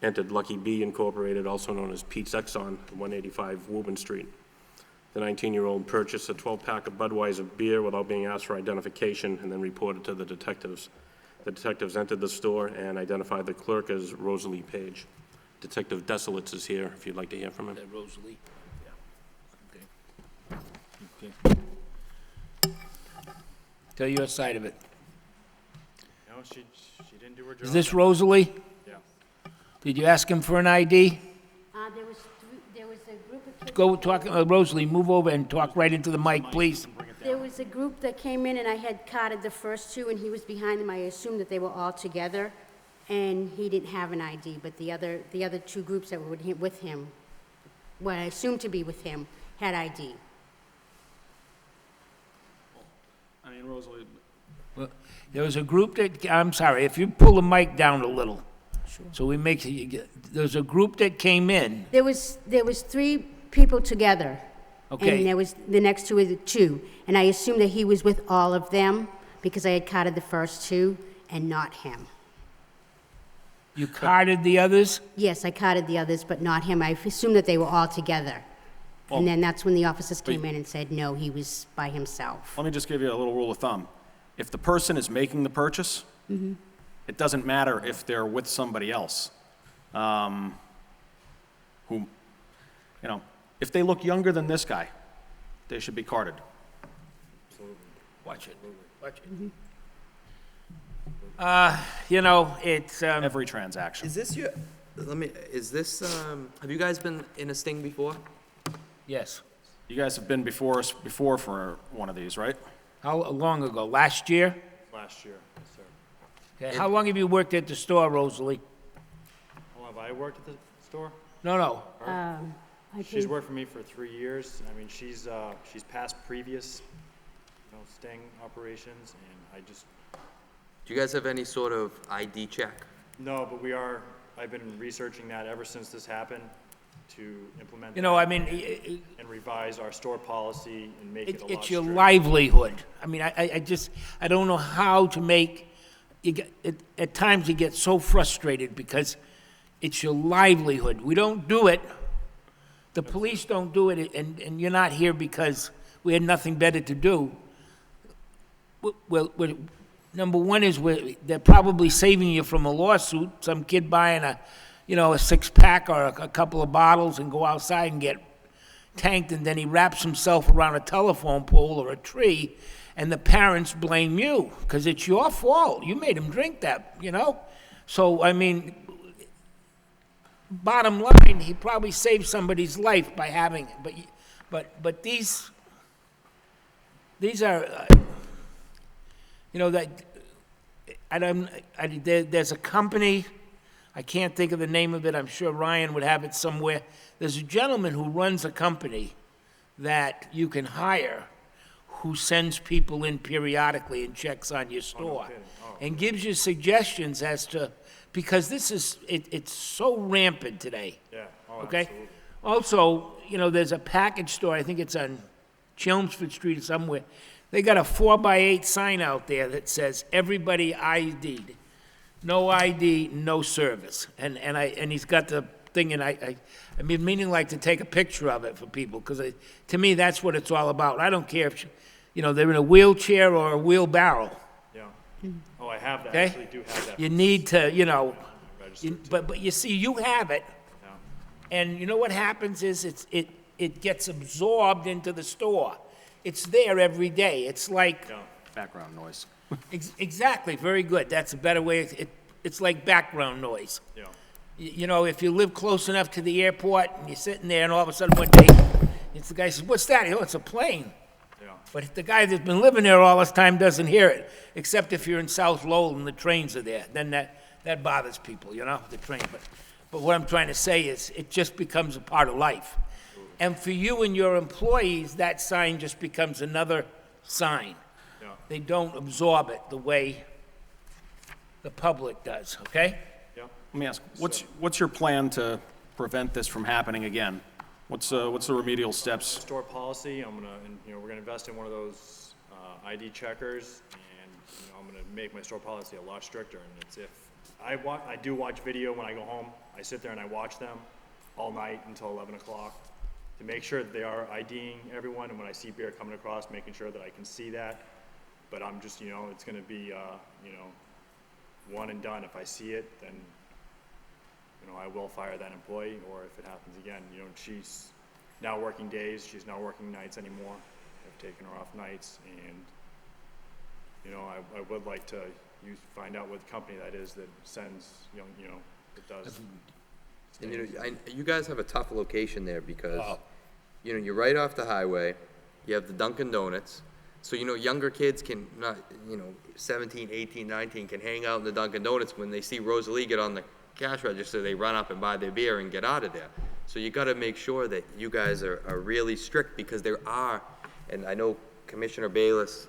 entered Lucky B Incorporated, also known as Pete's Exxon, at 185 Woburn Street. The 19-year-old purchased a 12-pack of Budweiser beer without being asked for identification and then reported to the detectives. The detectives entered the store and identified the clerk as Rosalie Page. Detective Desolitz is here, if you'd like to hear from him. That Rosalie? Yeah. Okay. Tell your side of it. No, she didn't do her job. Is this Rosalie? Yeah. Did you ask him for an ID? There was a group of kids. Go talk, Rosalie, move over and talk right into the mic, please. There was a group that came in, and I had carded the first two, and he was behind them. I assumed that they were all together, and he didn't have an ID, but the other two groups that were with him, what I assumed to be with him, had ID. I mean, Rosalie, Well, there was a group that, I'm sorry, if you pull the mic down a little, so we make, there was a group that came in, There was three people together. Okay. And there was, the next two were the two. And I assumed that he was with all of them because I had carded the first two and not him. you carded the others? Yes, I carded the others, but not him. I assumed that they were all together. And then that's when the officers came in and said, no, he was by himself. let me just give you a little rule of thumb. If the person is making the purchase, it doesn't matter if they're with somebody else. If they look younger than this guy, they should be carded. Watch it, watch it. It's, Every transaction. Is this your, have you guys been in a sting before? yes. You guys have been before us before for one of these, right? How long ago? Last year? Last year, yes, sir. Okay. How long have you worked at the store, Rosalie? How long have I worked at the store? No. I She's think- worked for me for 3 years. I mean, she's passed previous, sting operations, and I just, Do you guys have any sort of ID check? no, but I've been researching that ever since this happened to implement You know, that I mean, and revise our store policy and make it a lot it's your stricter. livelihood. I mean, I don't know how to make, at times you get so frustrated because it's your livelihood. We don't do it. The police don't do it, and you're not here because we had nothing better to do. Well, number one is they're probably saving you from a lawsuit, some kid buying a six-pack or a couple of bottles and go outside and get tanked, and then he wraps himself around a telephone pole or a tree, and the parents blame you, because it's your fault. You made him drink that, So, I mean, bottom line, he probably saved somebody's life by having it, but these are, there's a company, I can't think of the name of it, I'm sure Ryan would have it somewhere. There's a gentleman who runs a company that you can hire who sends people in periodically and checks on your store and gives you suggestions as to, because it's so rampant today. Yeah, Okay? absolutely. Also, there's a package store, I think it's on Chelmsford Street or somewhere. They got a 4x8 sign out there that says, everybody ID'd. No ID, no service. And he's got the thing, and I've been meaning like to take a picture of it for people, because to me, that's what it's all about. I don't care if, they're in a wheelchair or a wheelbarrow, Yeah. Oh, I have that, okay? actually do have that. You need to, Registered too. but you see, you have it, Yeah. and you know what happens is it gets absorbed into the store. It's there every day. It's like, Yeah. Background noise. exactly, very good. That's a better way. It's like background noise. Yeah. If you live close enough to the airport and you're sitting there and all of a sudden one day, the guy says, what's that? It's a plane. Yeah. But the guy that's been living there all this time doesn't hear it, except if you're in South Lowell and the trains are there. Then that bothers people, the train. But what I'm trying to say is it just becomes a part of life. And for you and your employees, that sign just becomes another sign. Yeah. They don't absorb it the way the public does, okay? Yeah. Let me ask, what's your plan to prevent this from happening again? What's the remedial steps? Store policy, I'm gonna, and, you know, we're gonna invest in one of those ID checkers, and, you know, I'm gonna make my store policy a lot stricter, and it's if, I do watch video when I go home, I sit there and I watch them all night until 11 o'clock to make sure that they are IDing everyone, and when I see beer coming across, making sure that I can see that. But I'm just, you know, it's gonna be, you know, one and done. If I see it, then, you know, I will fire that employee, or if it happens again, you know, she's now working days, she's not working nights anymore. I've taken her off nights, and, you know, I would like to find out what company that is that sends, you know, that does. And you know, you guys have a tough location there because, you know, you're right off the highway, you have the Dunkin' Donuts, so, you know, younger kids can not, you know, 17, 18, 19 can hang out in the Dunkin' Donuts. When they see Rosalie get on the cash register, they run up and buy their beer and get out of there. So you gotta make sure that you guys are really strict, because there are, and I know Commissioner Bayless,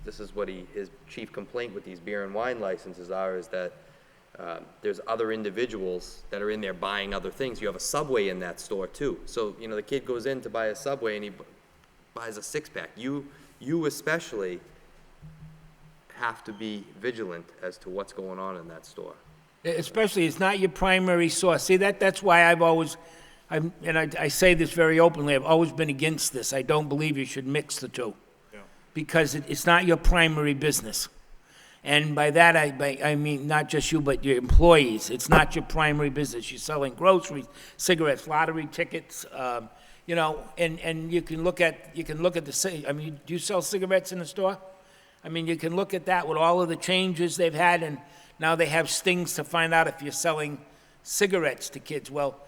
this is what his chief complaint with these beer and wine licenses are, is that there's other individuals that are in there buying other things. You have a Subway in that store too. So, you know, the kid goes in to buy a Subway and he buys a six-pack. You especially have to be vigilant as to what's going on in that store. Especially, it's not your primary source. See, that's why I say this very openly, I've always been against this. I don't believe you should mix the two. Yeah. Because it's not your primary business. And by that, I mean not just you, but your employees. It's not your primary business. You're selling groceries, cigarettes, lottery tickets, you know, and you can look at I mean, do you sell cigarettes in the store? I mean, you can look at that with all of the changes they've had, and now they have stings to find out if you're selling cigarettes to kids. Well,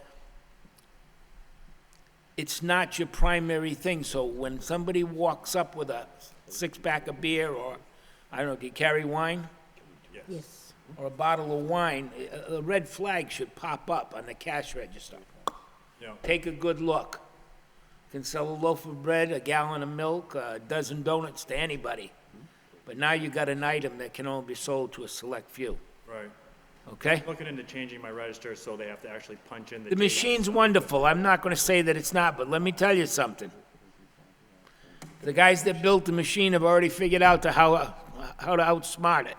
it's not your primary thing. So when somebody walks up with a six-pack of beer, or, I don't know, do you carry wine? Yes. Or a bottle of wine, a red flag should pop up on the cash register. Yeah. Take a good look. Can sell a loaf of bread, a gallon of milk, a dozen donuts to anybody. But now you got an item that can only be sold to a select few, Right. okay? Looking into changing my register so they have to actually punch in the. The date. machine's wonderful. I'm not gonna say that it's not, but let me tell you something. The guys that built the machine have already figured out how to outsmart it.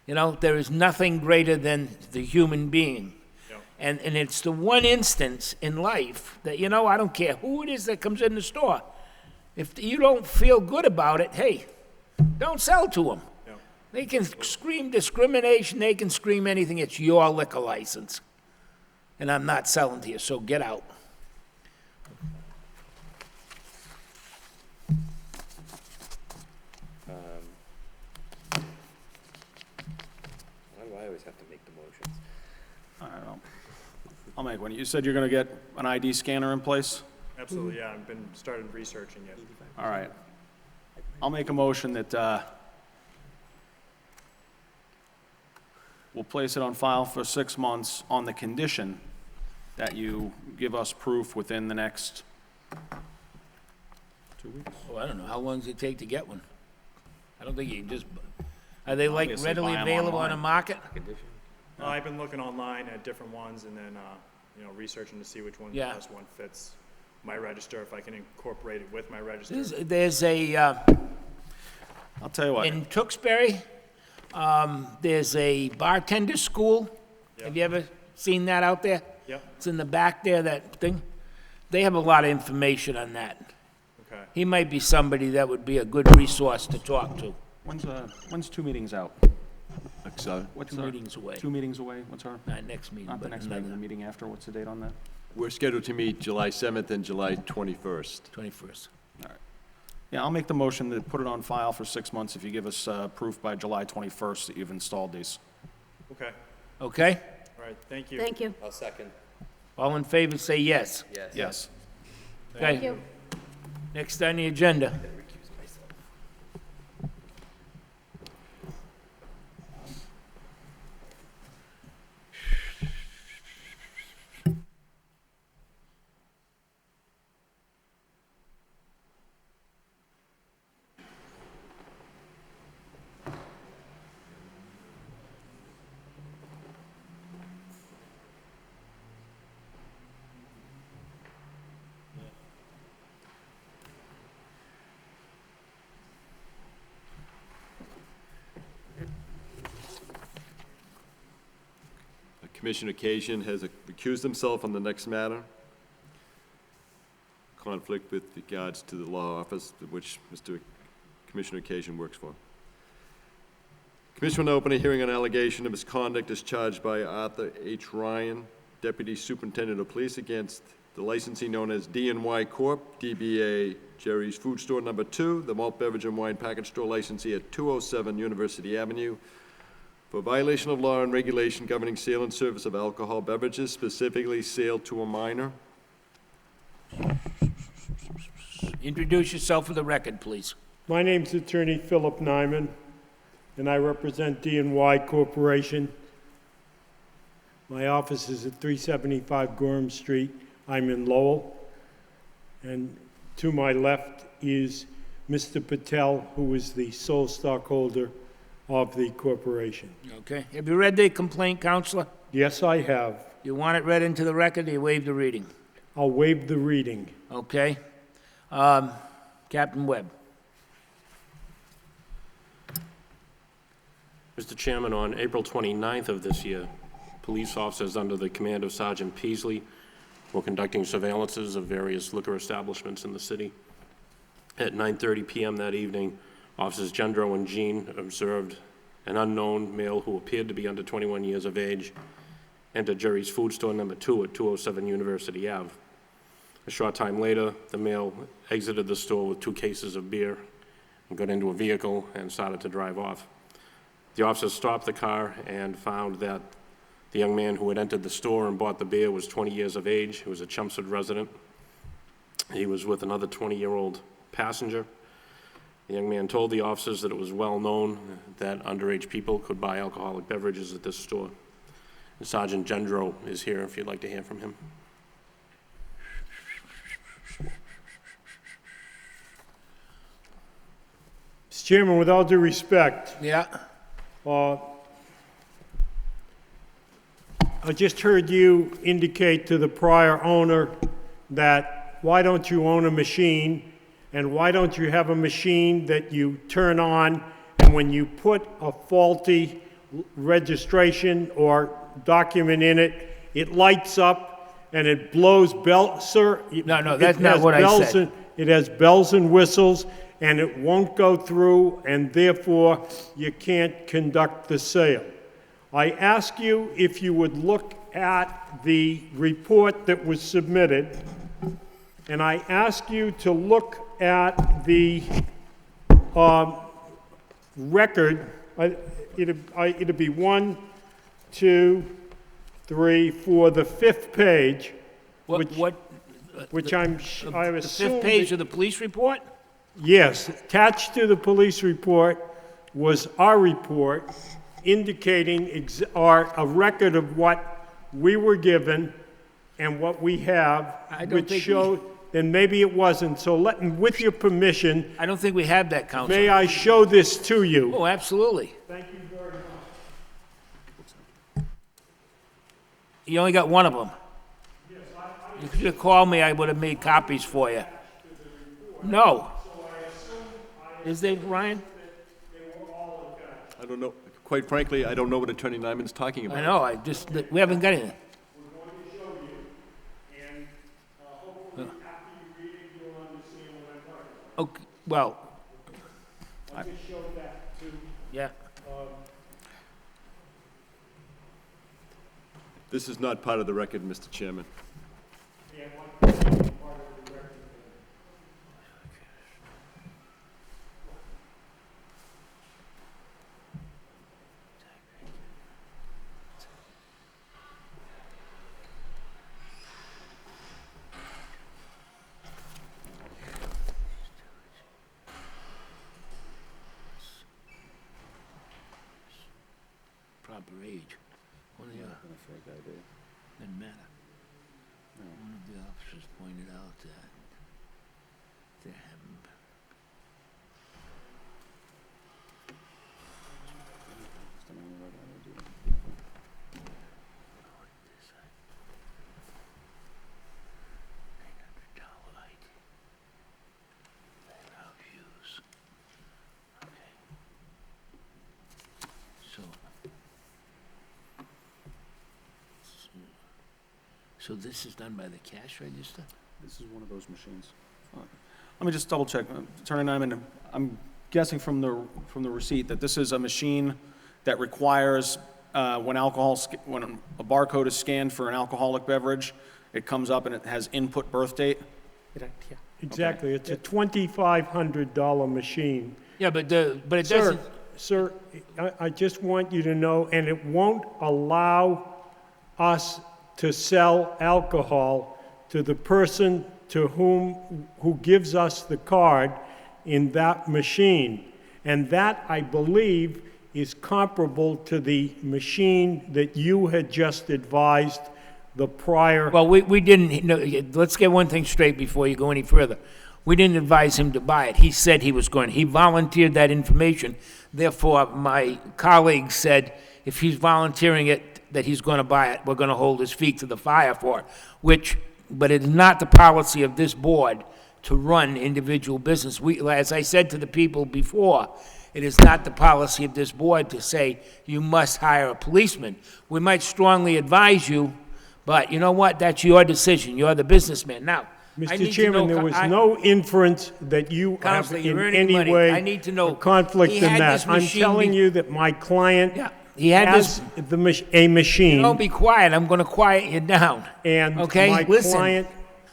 You know, there is nothing greater than the human being. Yep. And it's the one instance in life that, you know, I don't care who it is that comes in the store. If you don't feel good about it, hey, don't sell to them. Yep. They can scream discrimination, they can scream anything, it's your liquor license. And I'm not selling to you, so get out. Why do I always have to make the motions? I don't know. I'll make one. You said you're gonna get an ID scanner in place? Absolutely, yeah, I've been started researching it. All right. I'll make a motion that, we'll place it on file for 6 months on the condition that you give us proof within the next 2 weeks. Oh, I don't know, how long does it take to get one? I don't think you can just, are they like Obviously, readily buy 'em available on the online. market? I've been looking online at different ones and then, you know, researching to see which one, the Yeah. best one fits my register, if I can incorporate it with my register. There's a, I'll tell you what. in Tewksbury, there's a bartender school. Have you ever seen that out there? Yep, It's in the back there, that thing. They have a lot of information on that. okay. He might be somebody that would be a good resource to talk to. When's 2 meetings out? What's 2 our- meetings away. 2 meetings away? What's our, Not next meeting, not the but next meeting, the another, meeting after? What's the date on that? We're scheduled to meet July 7th and July 21st. 21st. Yeah, I'll make the motion to put it on file for 6 months if you give us proof by July 21st that you've installed these. Okay, Okay? all right, thank you. Thank you. I'll second. All in favor, say yes. Yes. Yes. Thank Okay, you. next on the agenda. Commissioner Occasion has recused himself on the next matter. Conflict with regards to the law office which Mr. Commissioner Occasion works for. Commission will open a hearing on allegation of misconduct as charged by Arthur H. Ryan, Deputy Superintendent of Police, against the licensee known as DNY Corp., DBA Jerry's Food Store Number 2, the malt beverage and wine package store licensee at 207 University Avenue, for violation of law and regulation governing sale and service of alcohol beverages, specifically sale to a minor. Introduce yourself for the record, please. My name's Attorney Philip Nyman, and I represent DNY Corporation. My office is at 375 Gorham Street. I'm in Lowell. And to my left is Mr. Patel, who is the sole stockholder of the corporation. Okay. Have you read the complaint, Counselor? Yes, I have. You want it read into the record, or you waive the reading? I'll waive the reading. Okay. Captain Webb. Mr. Chairman, on April 29th of this year, police officers under the command of Sergeant Peasley were conducting surveillances of various liquor establishments in the city. At 9:30 p.m. that evening, Officers Gendro and Jean observed an unknown male who appeared to be under 21 years of age enter Jerry's Food Store Number 2 at 207 University Ave. A short time later, the male exited the store with 2 cases of beer and got into a vehicle and started to drive off. The officers stopped the car and found that the young man who had entered the store and bought the beer was 20 years of age. He was a Chelmsford resident. He was with another 20-year-old passenger. The young man told the officers that it was well known that underage people could buy alcoholic beverages at this store. And Sergeant Gendro is here if you'd like to hear from him. Mr. Chairman, with all due respect, Yeah. I just heard you indicate to the prior owner that why don't you own a machine, and why don't you have a machine that you turn on, and when you put a faulty registration or document in it, it lights up and it blows sir? No, that's not what I said. It has bells and whistles, and it won't go through, and therefore you can't conduct the sale. I ask you if you would look at the report that was submitted, and I ask you to look at the record. It'd be 1, 2, 3, 4, the 5th page, which I The assume... 5th page of the police report? Yes, attached to the police report was our report indicating a record of what we were given and what we have, I don't which think showed, and maybe it wasn't, so with your permission, I don't think we have that, Counselor. may I show this to you? Oh, absolutely. Thank you very much. You only got one of them. You could have called me, I would have made copies for you. No. Is there, Ryan? I don't know, quite frankly, I don't know what Attorney Nyman's talking about. I know, we haven't got anything. We're going to show you, and hopefully after you read it, you'll understand what I'm talking about. Okay, well, I just showed that to... yeah. This is not part of the record, Mr. Chairman. Proper age. One of the, doesn't matter. One of the officers pointed out that they haven't. So, So this is done by the cash register? This is one of those machines. Let me just double check. Attorney Nyman, I'm guessing from the receipt that this is a machine that requires, when a barcode is scanned for an alcoholic beverage, it comes up and it has input birth date? Right, yeah. Exactly, it's a $2,500 machine. Yeah, but it doesn't, Sir, I just want you to know, and it won't allow us to sell alcohol to the person who gives us the card in that machine. And that, I believe, is comparable to the machine that you had just advised the prior. well, we didn't, no, let's get one thing straight before you go any further. We didn't advise him to buy it. He said he was going, he volunteered that information. Therefore, my colleague said, if he's volunteering it, that he's going to buy it, we're going to hold his feet to the fire for it, but it is not the policy of this board to run individual business. As I said to the people before, it is not the policy of this board to say you must hire a policeman. We might strongly advise you, but you know what? That's your decision. You're the businessman. Now, I need Mr. to Chairman, know- there was no inference that you have Counselor, in you're earning any money. way I need to know- a conflict He in had that. this I'm machine telling be- you that my client Yeah, he had has this. a machine. Don't be quiet. I'm going to quiet you down. And Okay? my Listen, client-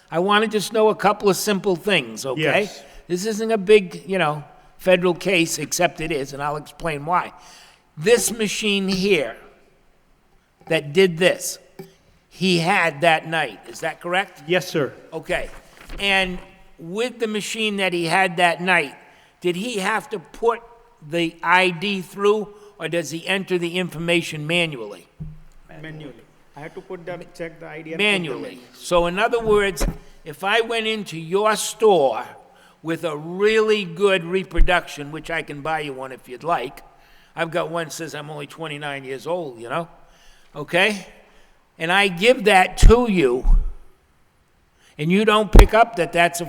I want to just know a couple of simple things, okay? Yes. This isn't a big, federal case, except it is, and I'll explain why. This machine here that did this, he had that night. Is that correct? Yes, sir. Okay. And with the machine that he had that night, did he have to put the ID through, or does he enter the information manually? Manually. I had to check the ID. Manually. So in other words, if I went into your store with a really good reproduction, which I can buy you one if you'd like, I've got one that says I'm only 29 years old, okay? And I give that to you, and you don't pick up that that's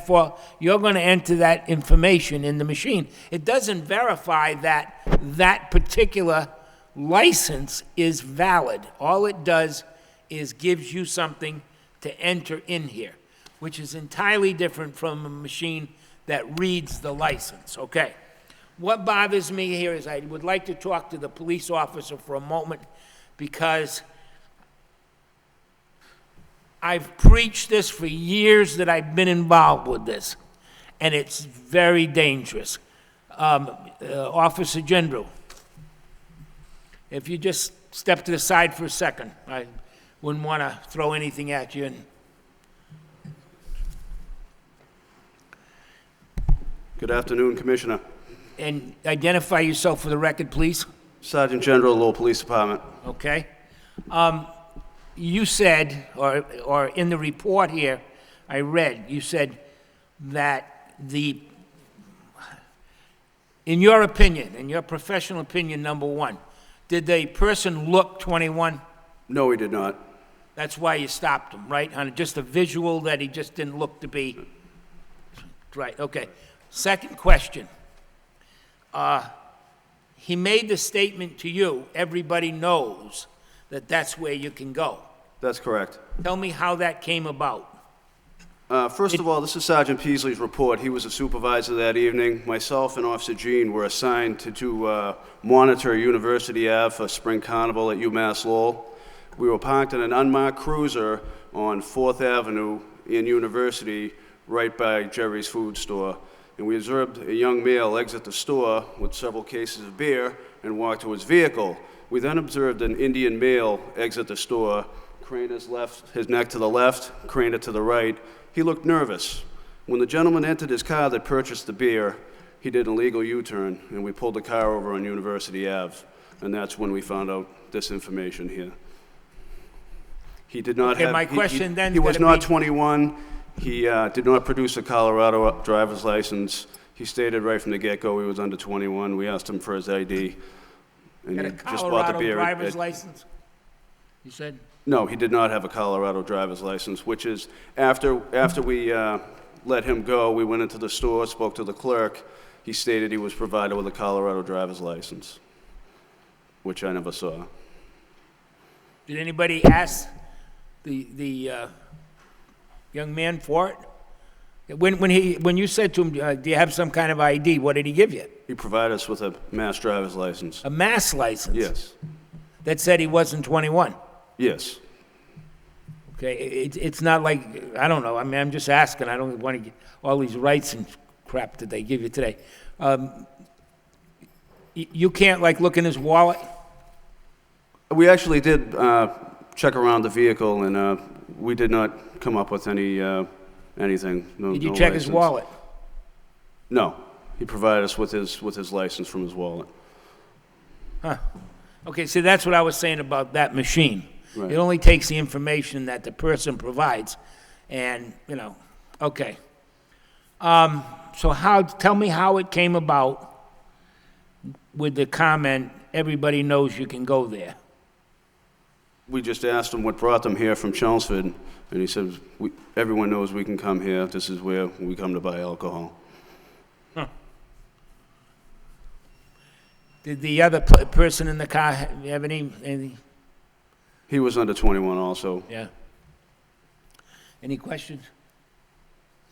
you're going to enter that information in the machine. It doesn't verify that that particular license is valid. All it does is gives you something to enter in here, which is entirely different from a machine that reads the license, okay? What bothers me here is I would like to talk to the police officer for a moment, because I've preached this for years that I've been involved with this, and it's very dangerous. Officer Gendrew, if you just step to the side for a second, I wouldn't want to throw anything at you. Good afternoon, Commissioner. And identify yourself for the record, please. Sergeant General, Lowell Police Department. Okay. You said, or in the report here, I read, you said that in your opinion, in your professional opinion, number one, did the person look 21? No, he did not. That's why you stopped him, right? On just a visual that he just didn't look to be. Right, okay. Second question. He made the statement to you, everybody knows that that's where you can go. That's correct. Tell me how that came about. First of all, this is Sergeant Peasley's report. He was a supervisor that evening. Myself and Officer Jean were assigned to monitor University Ave for Spring Carnival at UMass Lowell. We were parked in an unmarked cruiser on 4th Avenue in University, right by Jerry's Food Store. And we observed a young male exit the store with several cases of beer and walk to his vehicle. We then observed an Indian male exit the store, crane his neck to the left, crane it to the right. He looked nervous. When the gentleman entered his car that purchased the beer, he did an illegal U-turn, and we pulled the car over on University Ave. And that's when we found out this information here. He did not Okay, have... my question then He was gonna not be- 21. He did not produce a Colorado driver's license. He stated right from the get-go he was under 21. We asked him for his ID, and Got he a just bought the Colorado beer. driver's license? You said? No, he did not have a Colorado driver's license, which is, after we let him go, we went into the store, spoke to the clerk. He stated he was provided with a Colorado driver's license, which I never saw. Did anybody ask the young man for it? When you said to him, do you have some kind of ID, what did he give you? He provided us with a mass driver's license. A mass license? Yes. That said he wasn't 21? Yes. Okay, it's not like, I don't know, I mean, I'm just asking, I don't want to get all these rights and crap that they give you today. You can't, like, look in his wallet? We actually did check around the vehicle, and we did not come up with anything. No, Did you no check his license. wallet? No. He provided us with his license from his wallet. Huh. Okay, see, that's what I was saying about that machine. Right. It only takes the information that the person provides, and, you know, okay. So tell me how it came about with the comment, everybody knows you can go there. We just asked him what brought them here from Chelmsford, and he said, everyone knows we can come here. This is where we come to buy alcohol. Huh. Did the other person in the car have any? He was under 21 also. Yeah. Any questions?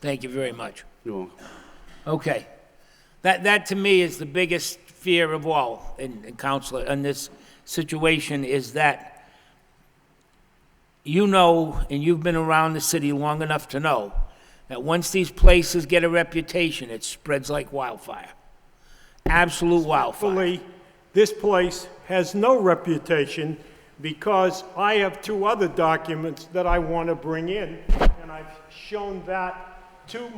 Thank you very much. You're welcome. Okay. That to me is the biggest fear of all in council in this situation is that you know, and you've been around the city long enough to know, that once these places get a reputation, it spreads like wildfire. Absolute wildfire. Hopefully, this place has no reputation because I have two other documents that I want to bring in, and I've shown that to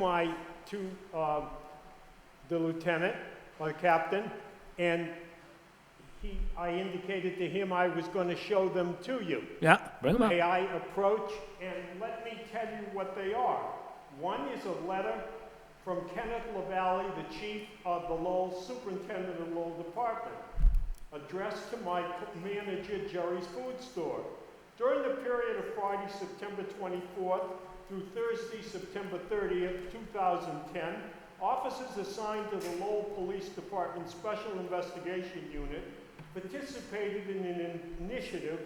the lieutenant or the captain, and I indicated to him I was going to show them to you. Yeah, bring them up. May I approach, and let me tell you what they are. One is a letter from Kenneth LaValle, the chief of the Lowell, superintendent of the Lowell department, addressed to my manager, Jerry's Food Store. During the period of Friday, September 24th through Thursday, September 30th, 2010, officers assigned to the Lowell Police Department Special Investigation Unit participated in an initiative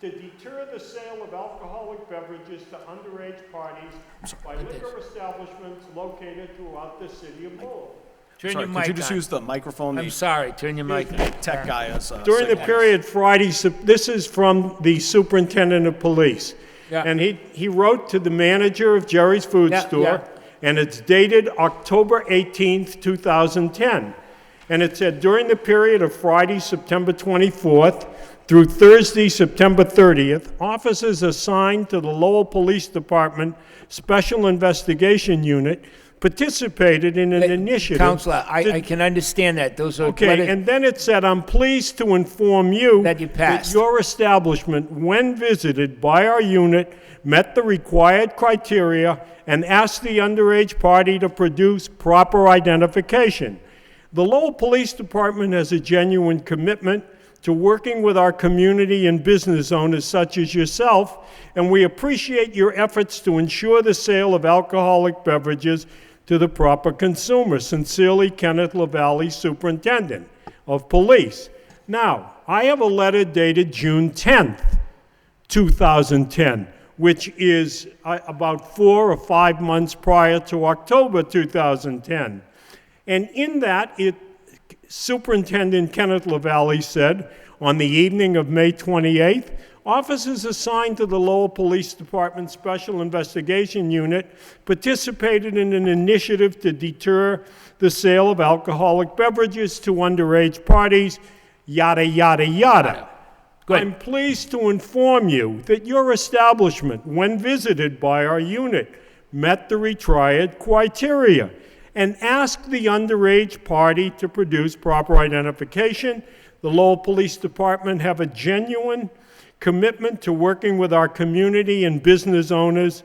to deter the sale of alcoholic beverages to underage parties by liquor establishments located throughout the city of Lowell. Turn Sorry, your could mic you just on. use the microphone? I'm sorry, turn your mic on. Tech guy is... During the period Friday, this is from the superintendent of police. Yeah. And he wrote to the manager of Jerry's Food Yeah, Store, yeah. and it's dated October 18th, 2010. And it said, during the period of Friday, September 24th through Thursday, September 30th, officers assigned to the Lowell Police Department Special Investigation Unit participated in an initiative. Counselor, I can understand that. Those are Okay, letters- and then it said, I'm pleased to inform you That you passed. your establishment, when visited by our unit, met the required criteria and asked the underage party to produce proper identification. The Lowell Police Department has a genuine commitment to working with our community and business owners such as yourself, and we appreciate your efforts to ensure the sale of alcoholic beverages to the proper consumer. Sincerely, Kenneth LaValle, Superintendent of Police. Now, I have a letter dated June 10th, 2010, which is about 4 or 5 months prior to October 2010. And in that, Superintendent Kenneth LaValle said, on the evening of May 28th, officers assigned to the Lowell Police Department Special Investigation Unit participated in an initiative to deter the sale of alcoholic beverages to underage parties, yada, yada, yada. Good. I'm pleased to inform you that your establishment, when visited by our unit, met the required criteria and asked the underage party to produce proper identification. The Lowell Police Department have a genuine commitment to working with our community and business owners,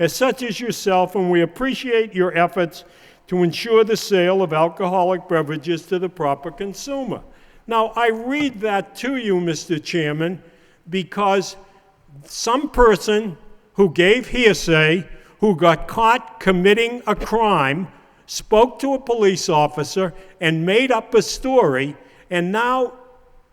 as such as yourself, and we appreciate your efforts to ensure the sale of alcoholic beverages to the proper consumer. Now, I read that to you, Mr. Chairman, because some person who gave hearsay, who got caught committing a crime, spoke to a police officer and made up a story, and now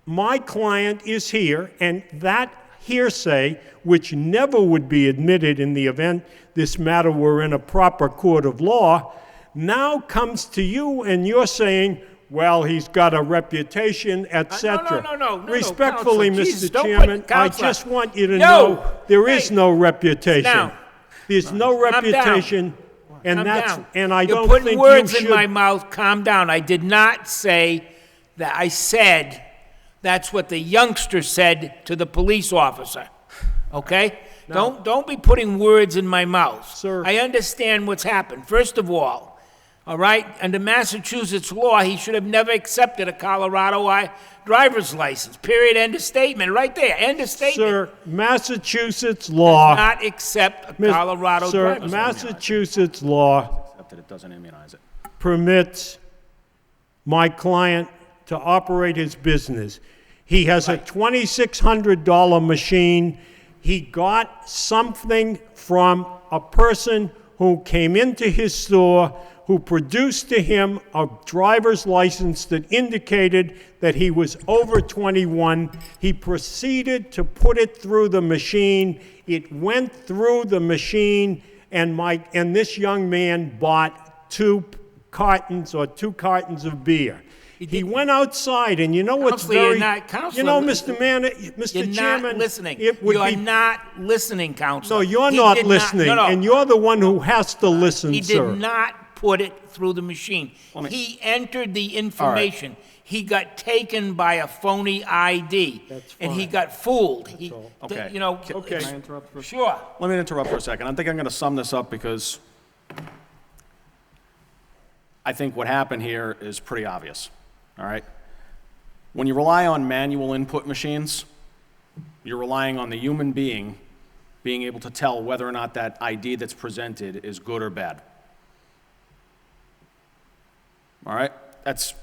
my client is here, and that hearsay, which never would be admitted in the event this matter were in a proper court of law, now comes to you and you're saying, well, he's got a reputation, etc. No, Respectfully, Counselor, Jesus, Mr. don't put- Chairman, I Counselor. just want you to No. know there is Hey. no reputation. Down. There's no Calm down. reputation, and Calm that's, down. and I You're don't putting think you words in should. my mouth. Calm down. I did not say that. I said that's what the youngster said to the police officer. Okay? Don't be putting words in my mouth. Sir. I understand what's happened. First of all right, under Massachusetts law, he should have never accepted a Colorado driver's license. Period. End of statement. Right there. End of statement. Sir, Massachusetts law. Not accept a Colorado Sir, driver's license. Massachusetts law Except that it doesn't immunize it. permits my client to operate his business. He has a $2,600 machine. He got something from a person who came into his store, who produced to him a driver's license that indicated that he was over 21. He proceeded to put it through the machine. It went through the machine, and this young man bought two cartons of beer. He went outside, and you know what's Counselor, you're very, not- Counselor, you know, Mr. You're Chairman, not listening. it would You are be not listening, Counselor. no, you're He not did listening, no, no. and you're the one who has to listen, He sir. did not put it through the machine. He entered the information. He got taken by a phony ID. That's and he fine. got fooled. all. Okay. You know, Okay. Can I interrupt for a sure. Let me interrupt for a second. I think I'm going to sum this up because I think what happened here is pretty obvious, all right? When you rely on manual input machines, you're relying on the human being being able to tell whether or not that ID that's presented is good or bad. All right? That's,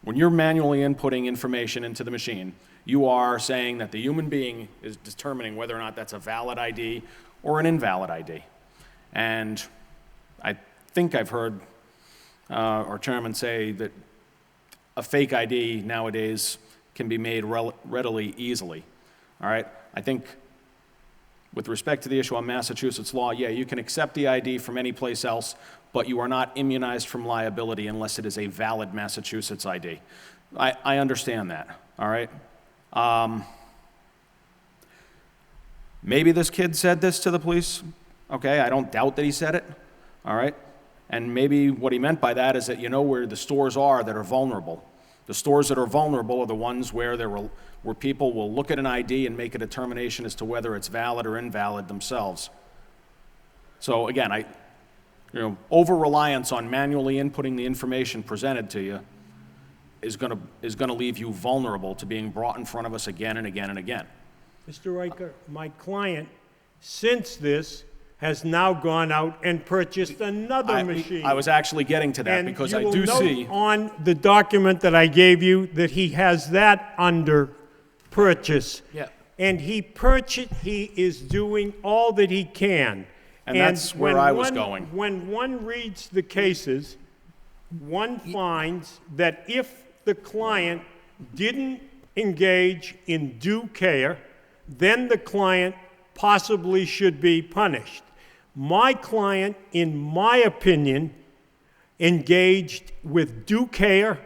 when you're manually inputting information into the machine, you are saying that the human being is determining whether or not that's a valid ID or an invalid ID. And I think I've heard our chairman say that a fake ID nowadays can be made readily, easily. All right? I think with respect to the issue on Massachusetts law, yeah, you can accept the ID from any place else, but you are not immunized from liability unless it is a valid Massachusetts ID. I understand that, all right? Maybe this kid said this to the police. Okay, I don't doubt that he said it, all right? And maybe what he meant by that is that you know where the stores are that are vulnerable. The stores that are vulnerable are the ones where where people will look at an ID and make a determination as to whether it's valid or invalid themselves. So again, over-reliance on manually inputting the information presented to you is going to leave you vulnerable to being brought in front of us again and again and again. Mr. Riker, my client, since this, has now gone out and purchased another machine. I was actually getting to that because I do see. And you will note on the document that I gave you that he has that under purchase. Yeah. And he is doing all that he can. And that's where I was going. When one reads the cases, one finds that if the client didn't engage in due care, then the client possibly should be punished. My client, in my opinion, engaged with due care.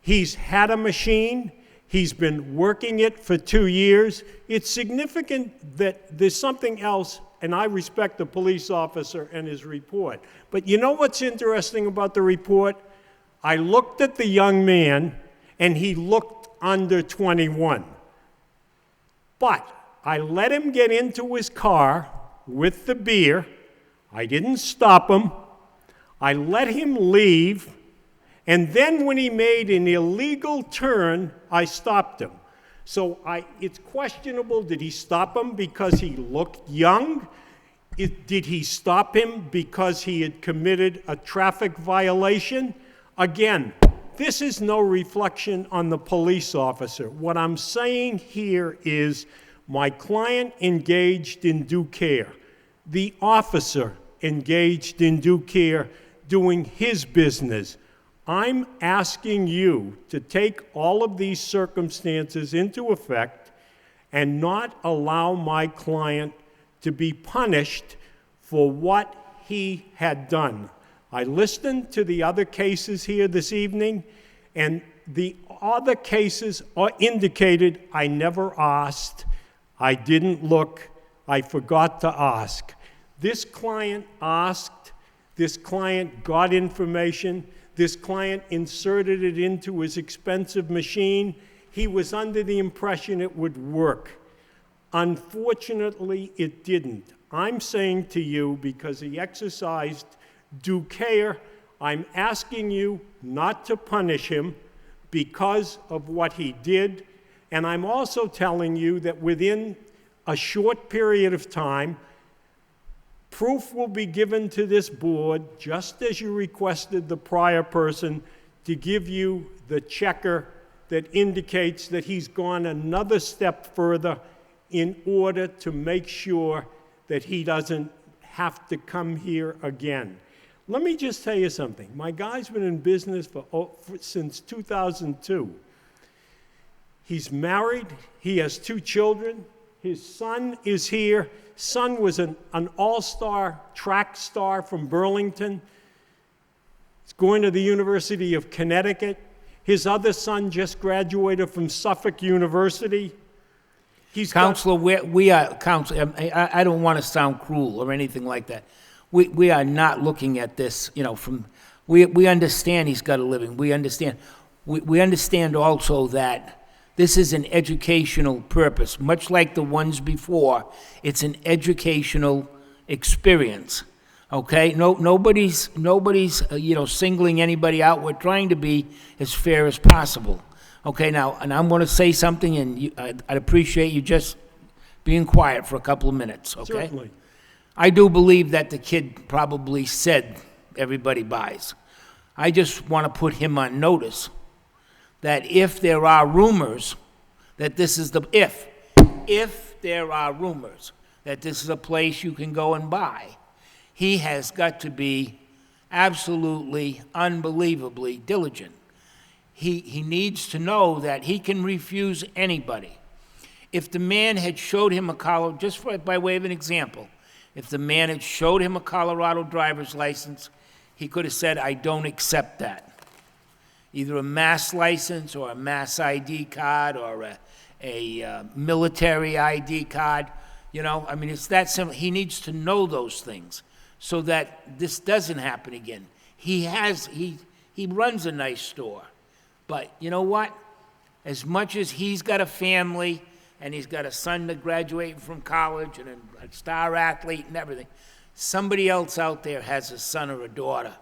He's had a machine. He's been working it for 2 years. It's significant that there's something else, and I respect the police officer and his report. But you know what's interesting about the report? I looked at the young man, and he looked under 21. But I let him get into his car with the beer. I didn't stop him. I let him leave. And then when he made an illegal turn, I stopped him. So it's questionable, did he stop him because he looked young? Did he stop him because he had committed a traffic violation? Again, this is no reflection on the police officer. What I'm saying here is my client engaged in due care. The officer engaged in due care doing his business. I'm asking you to take all of these circumstances into effect and not allow my client to be punished for what he had done. I listened to the other cases here this evening, and the other cases are indicated I never asked, I didn't look, I forgot to ask. This client asked, this client got information, this client inserted it into his expensive machine. He was under the impression it would work. Unfortunately, it didn't. I'm saying to you, because he exercised due care, I'm asking you not to punish him because of what he did. And I'm also telling you that within a short period of time, proof will be given to this board, just as you requested the prior person to give you the checker that indicates that he's gone another step further in order to make sure that he doesn't have to come here again. Let me just tell you something. My guy's been in business since 2002. He's married. He has 2 children. His son is here. Son was an all-star track star from Burlington. He's going to the University of Connecticut. His other son just graduated from Suffolk University. Counselor, Counselor, I don't want to sound cruel or anything like that. We are not looking at this, we understand he's got a living. We understand. We understand also that this is an educational purpose. Much like the ones before, it's an educational experience, okay? Nobody's singling anybody out. We're trying to be as fair as possible. Okay, now, and I'm going to say something, and I'd appreciate you just being quiet for a couple of minutes, okay? Certainly. I do believe that the kid probably said everybody buys. I just want to put him on notice that if there are rumors that this is if there are rumors that this is a place you can go and buy, he has got to be absolutely, unbelievably diligent. He needs to know that he can refuse anybody. If the man had showed him a Colorado, just by way of an example, if the man had showed him a Colorado driver's license, he could have said, I don't accept that. Either a mass license or a mass ID card or a military ID card. It's that simple. He needs to know those things so that this doesn't happen again. He runs a nice store. But you know what? As much as he's got a family and he's got a son that graduated from college and a star athlete and everything, somebody else out there has a son or a daughter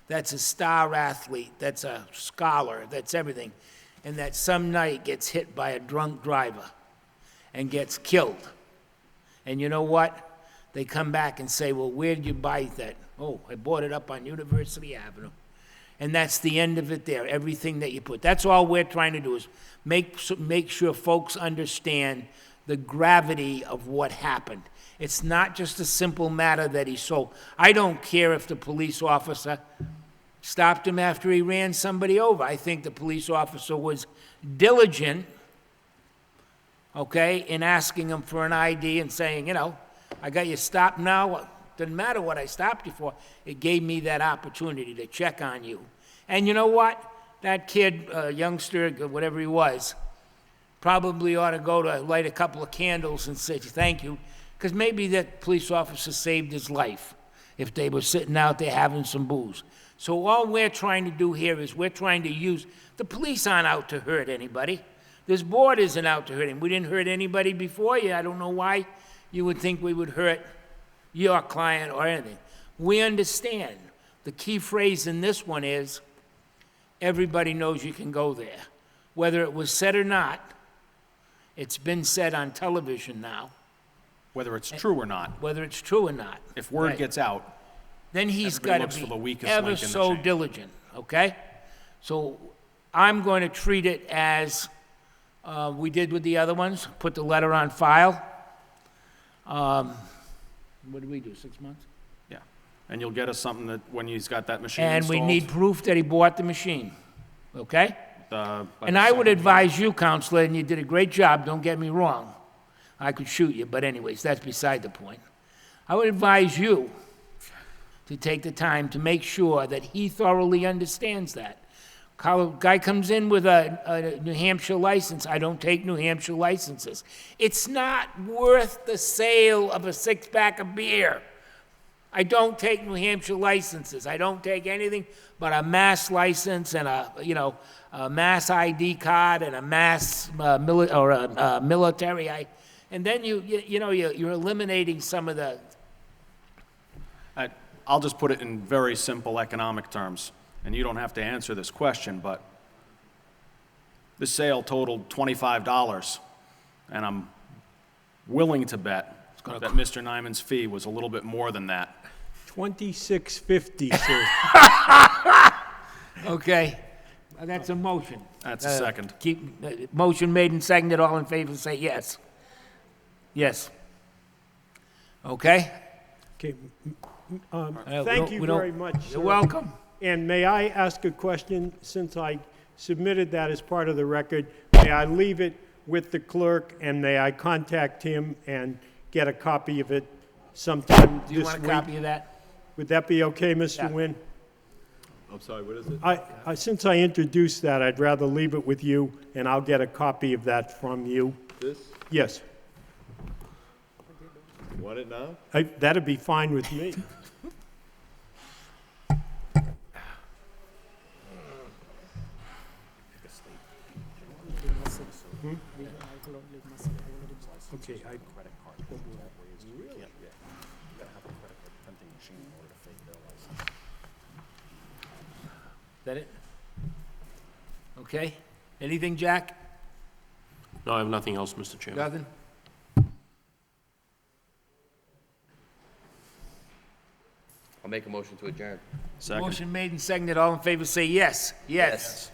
that's a star athlete, that's a scholar, that's everything, and that some night gets hit by a drunk driver and gets killed. And you know what? They come back and say, well, where did you buy that? Oh, I bought it up on University Avenue. And that's the end of it there, everything that you put. That's all we're trying to do is make sure folks understand the gravity of what happened. It's not just a simple matter that he sold. I don't care if the police officer stopped him after he ran somebody over. I think the police officer was diligent, okay, in asking him for an ID and saying, I got you stopped now. Doesn't matter what I stopped you for. It gave me that opportunity to check on you. And you know what? That kid, youngster, whatever he was, probably ought to go to light a couple of candles and say thank you, because maybe that police officer saved his life if they were sitting out there having some booze. So all we're trying to do here is we're trying to use, the police aren't out to hurt anybody. This board isn't out to hurt him. We didn't hurt anybody before you. I don't know why you would think we would hurt your client or anything. We understand. The key phrase in this one is, everybody knows you can go there. Whether it was said or not, it's been said on television now. Whether it's true or not. Whether it's true or not. If word gets out, then he's got looks to for the be weakest ever link in the so chain. diligent, okay? So I'm going to treat it as we did with the other ones, put the letter on file. What did we do, 6 months? Yeah. And you'll get us something that when he's got that machine And installed. we need proof that he bought the machine, okay? by And the I would second- advise you, Counselor, and you did a great job, don't get me wrong, I could shoot you, but anyways, that's beside the point. I would advise you to take the time to make sure that he thoroughly understands that. Guy comes in with a New Hampshire license. I don't take New Hampshire licenses. It's not worth the sale of a six-pack of beer. I don't take New Hampshire licenses. I don't take anything but a mass license and a mass ID card and a mass military. And then you're eliminating some of the. I'll just put it in very simple economic terms, and you don't have to answer this question, but this sale totaled $25, and I'm willing to bet that Mr. Nyman's fee was a little bit more than that. $26.50, sir. Okay, that's a motion. That's a second. Motion made and seconded. All in favor, say yes. Yes. Okay? Okay. Thank you very much, sir. You're welcome. And may I ask a question, since I submitted that as part of the record? May I leave it with the clerk, and may I contact him and get a copy of it sometime this week? Do you want a copy of that? Would that be okay, Mr. Nguyen? I'm sorry, what is it? Since I introduced that, I'd rather leave it with you, and I'll get a copy of that from you. This? Yes. You want it now? That'd be fine with me. Okay, Is that it? Okay. Anything, Jack? No, I have nothing else, Mr. Chairman. Nothing? I'll make a motion to adjourn. Second. Motion made and seconded. All in favor, say yes. Yes.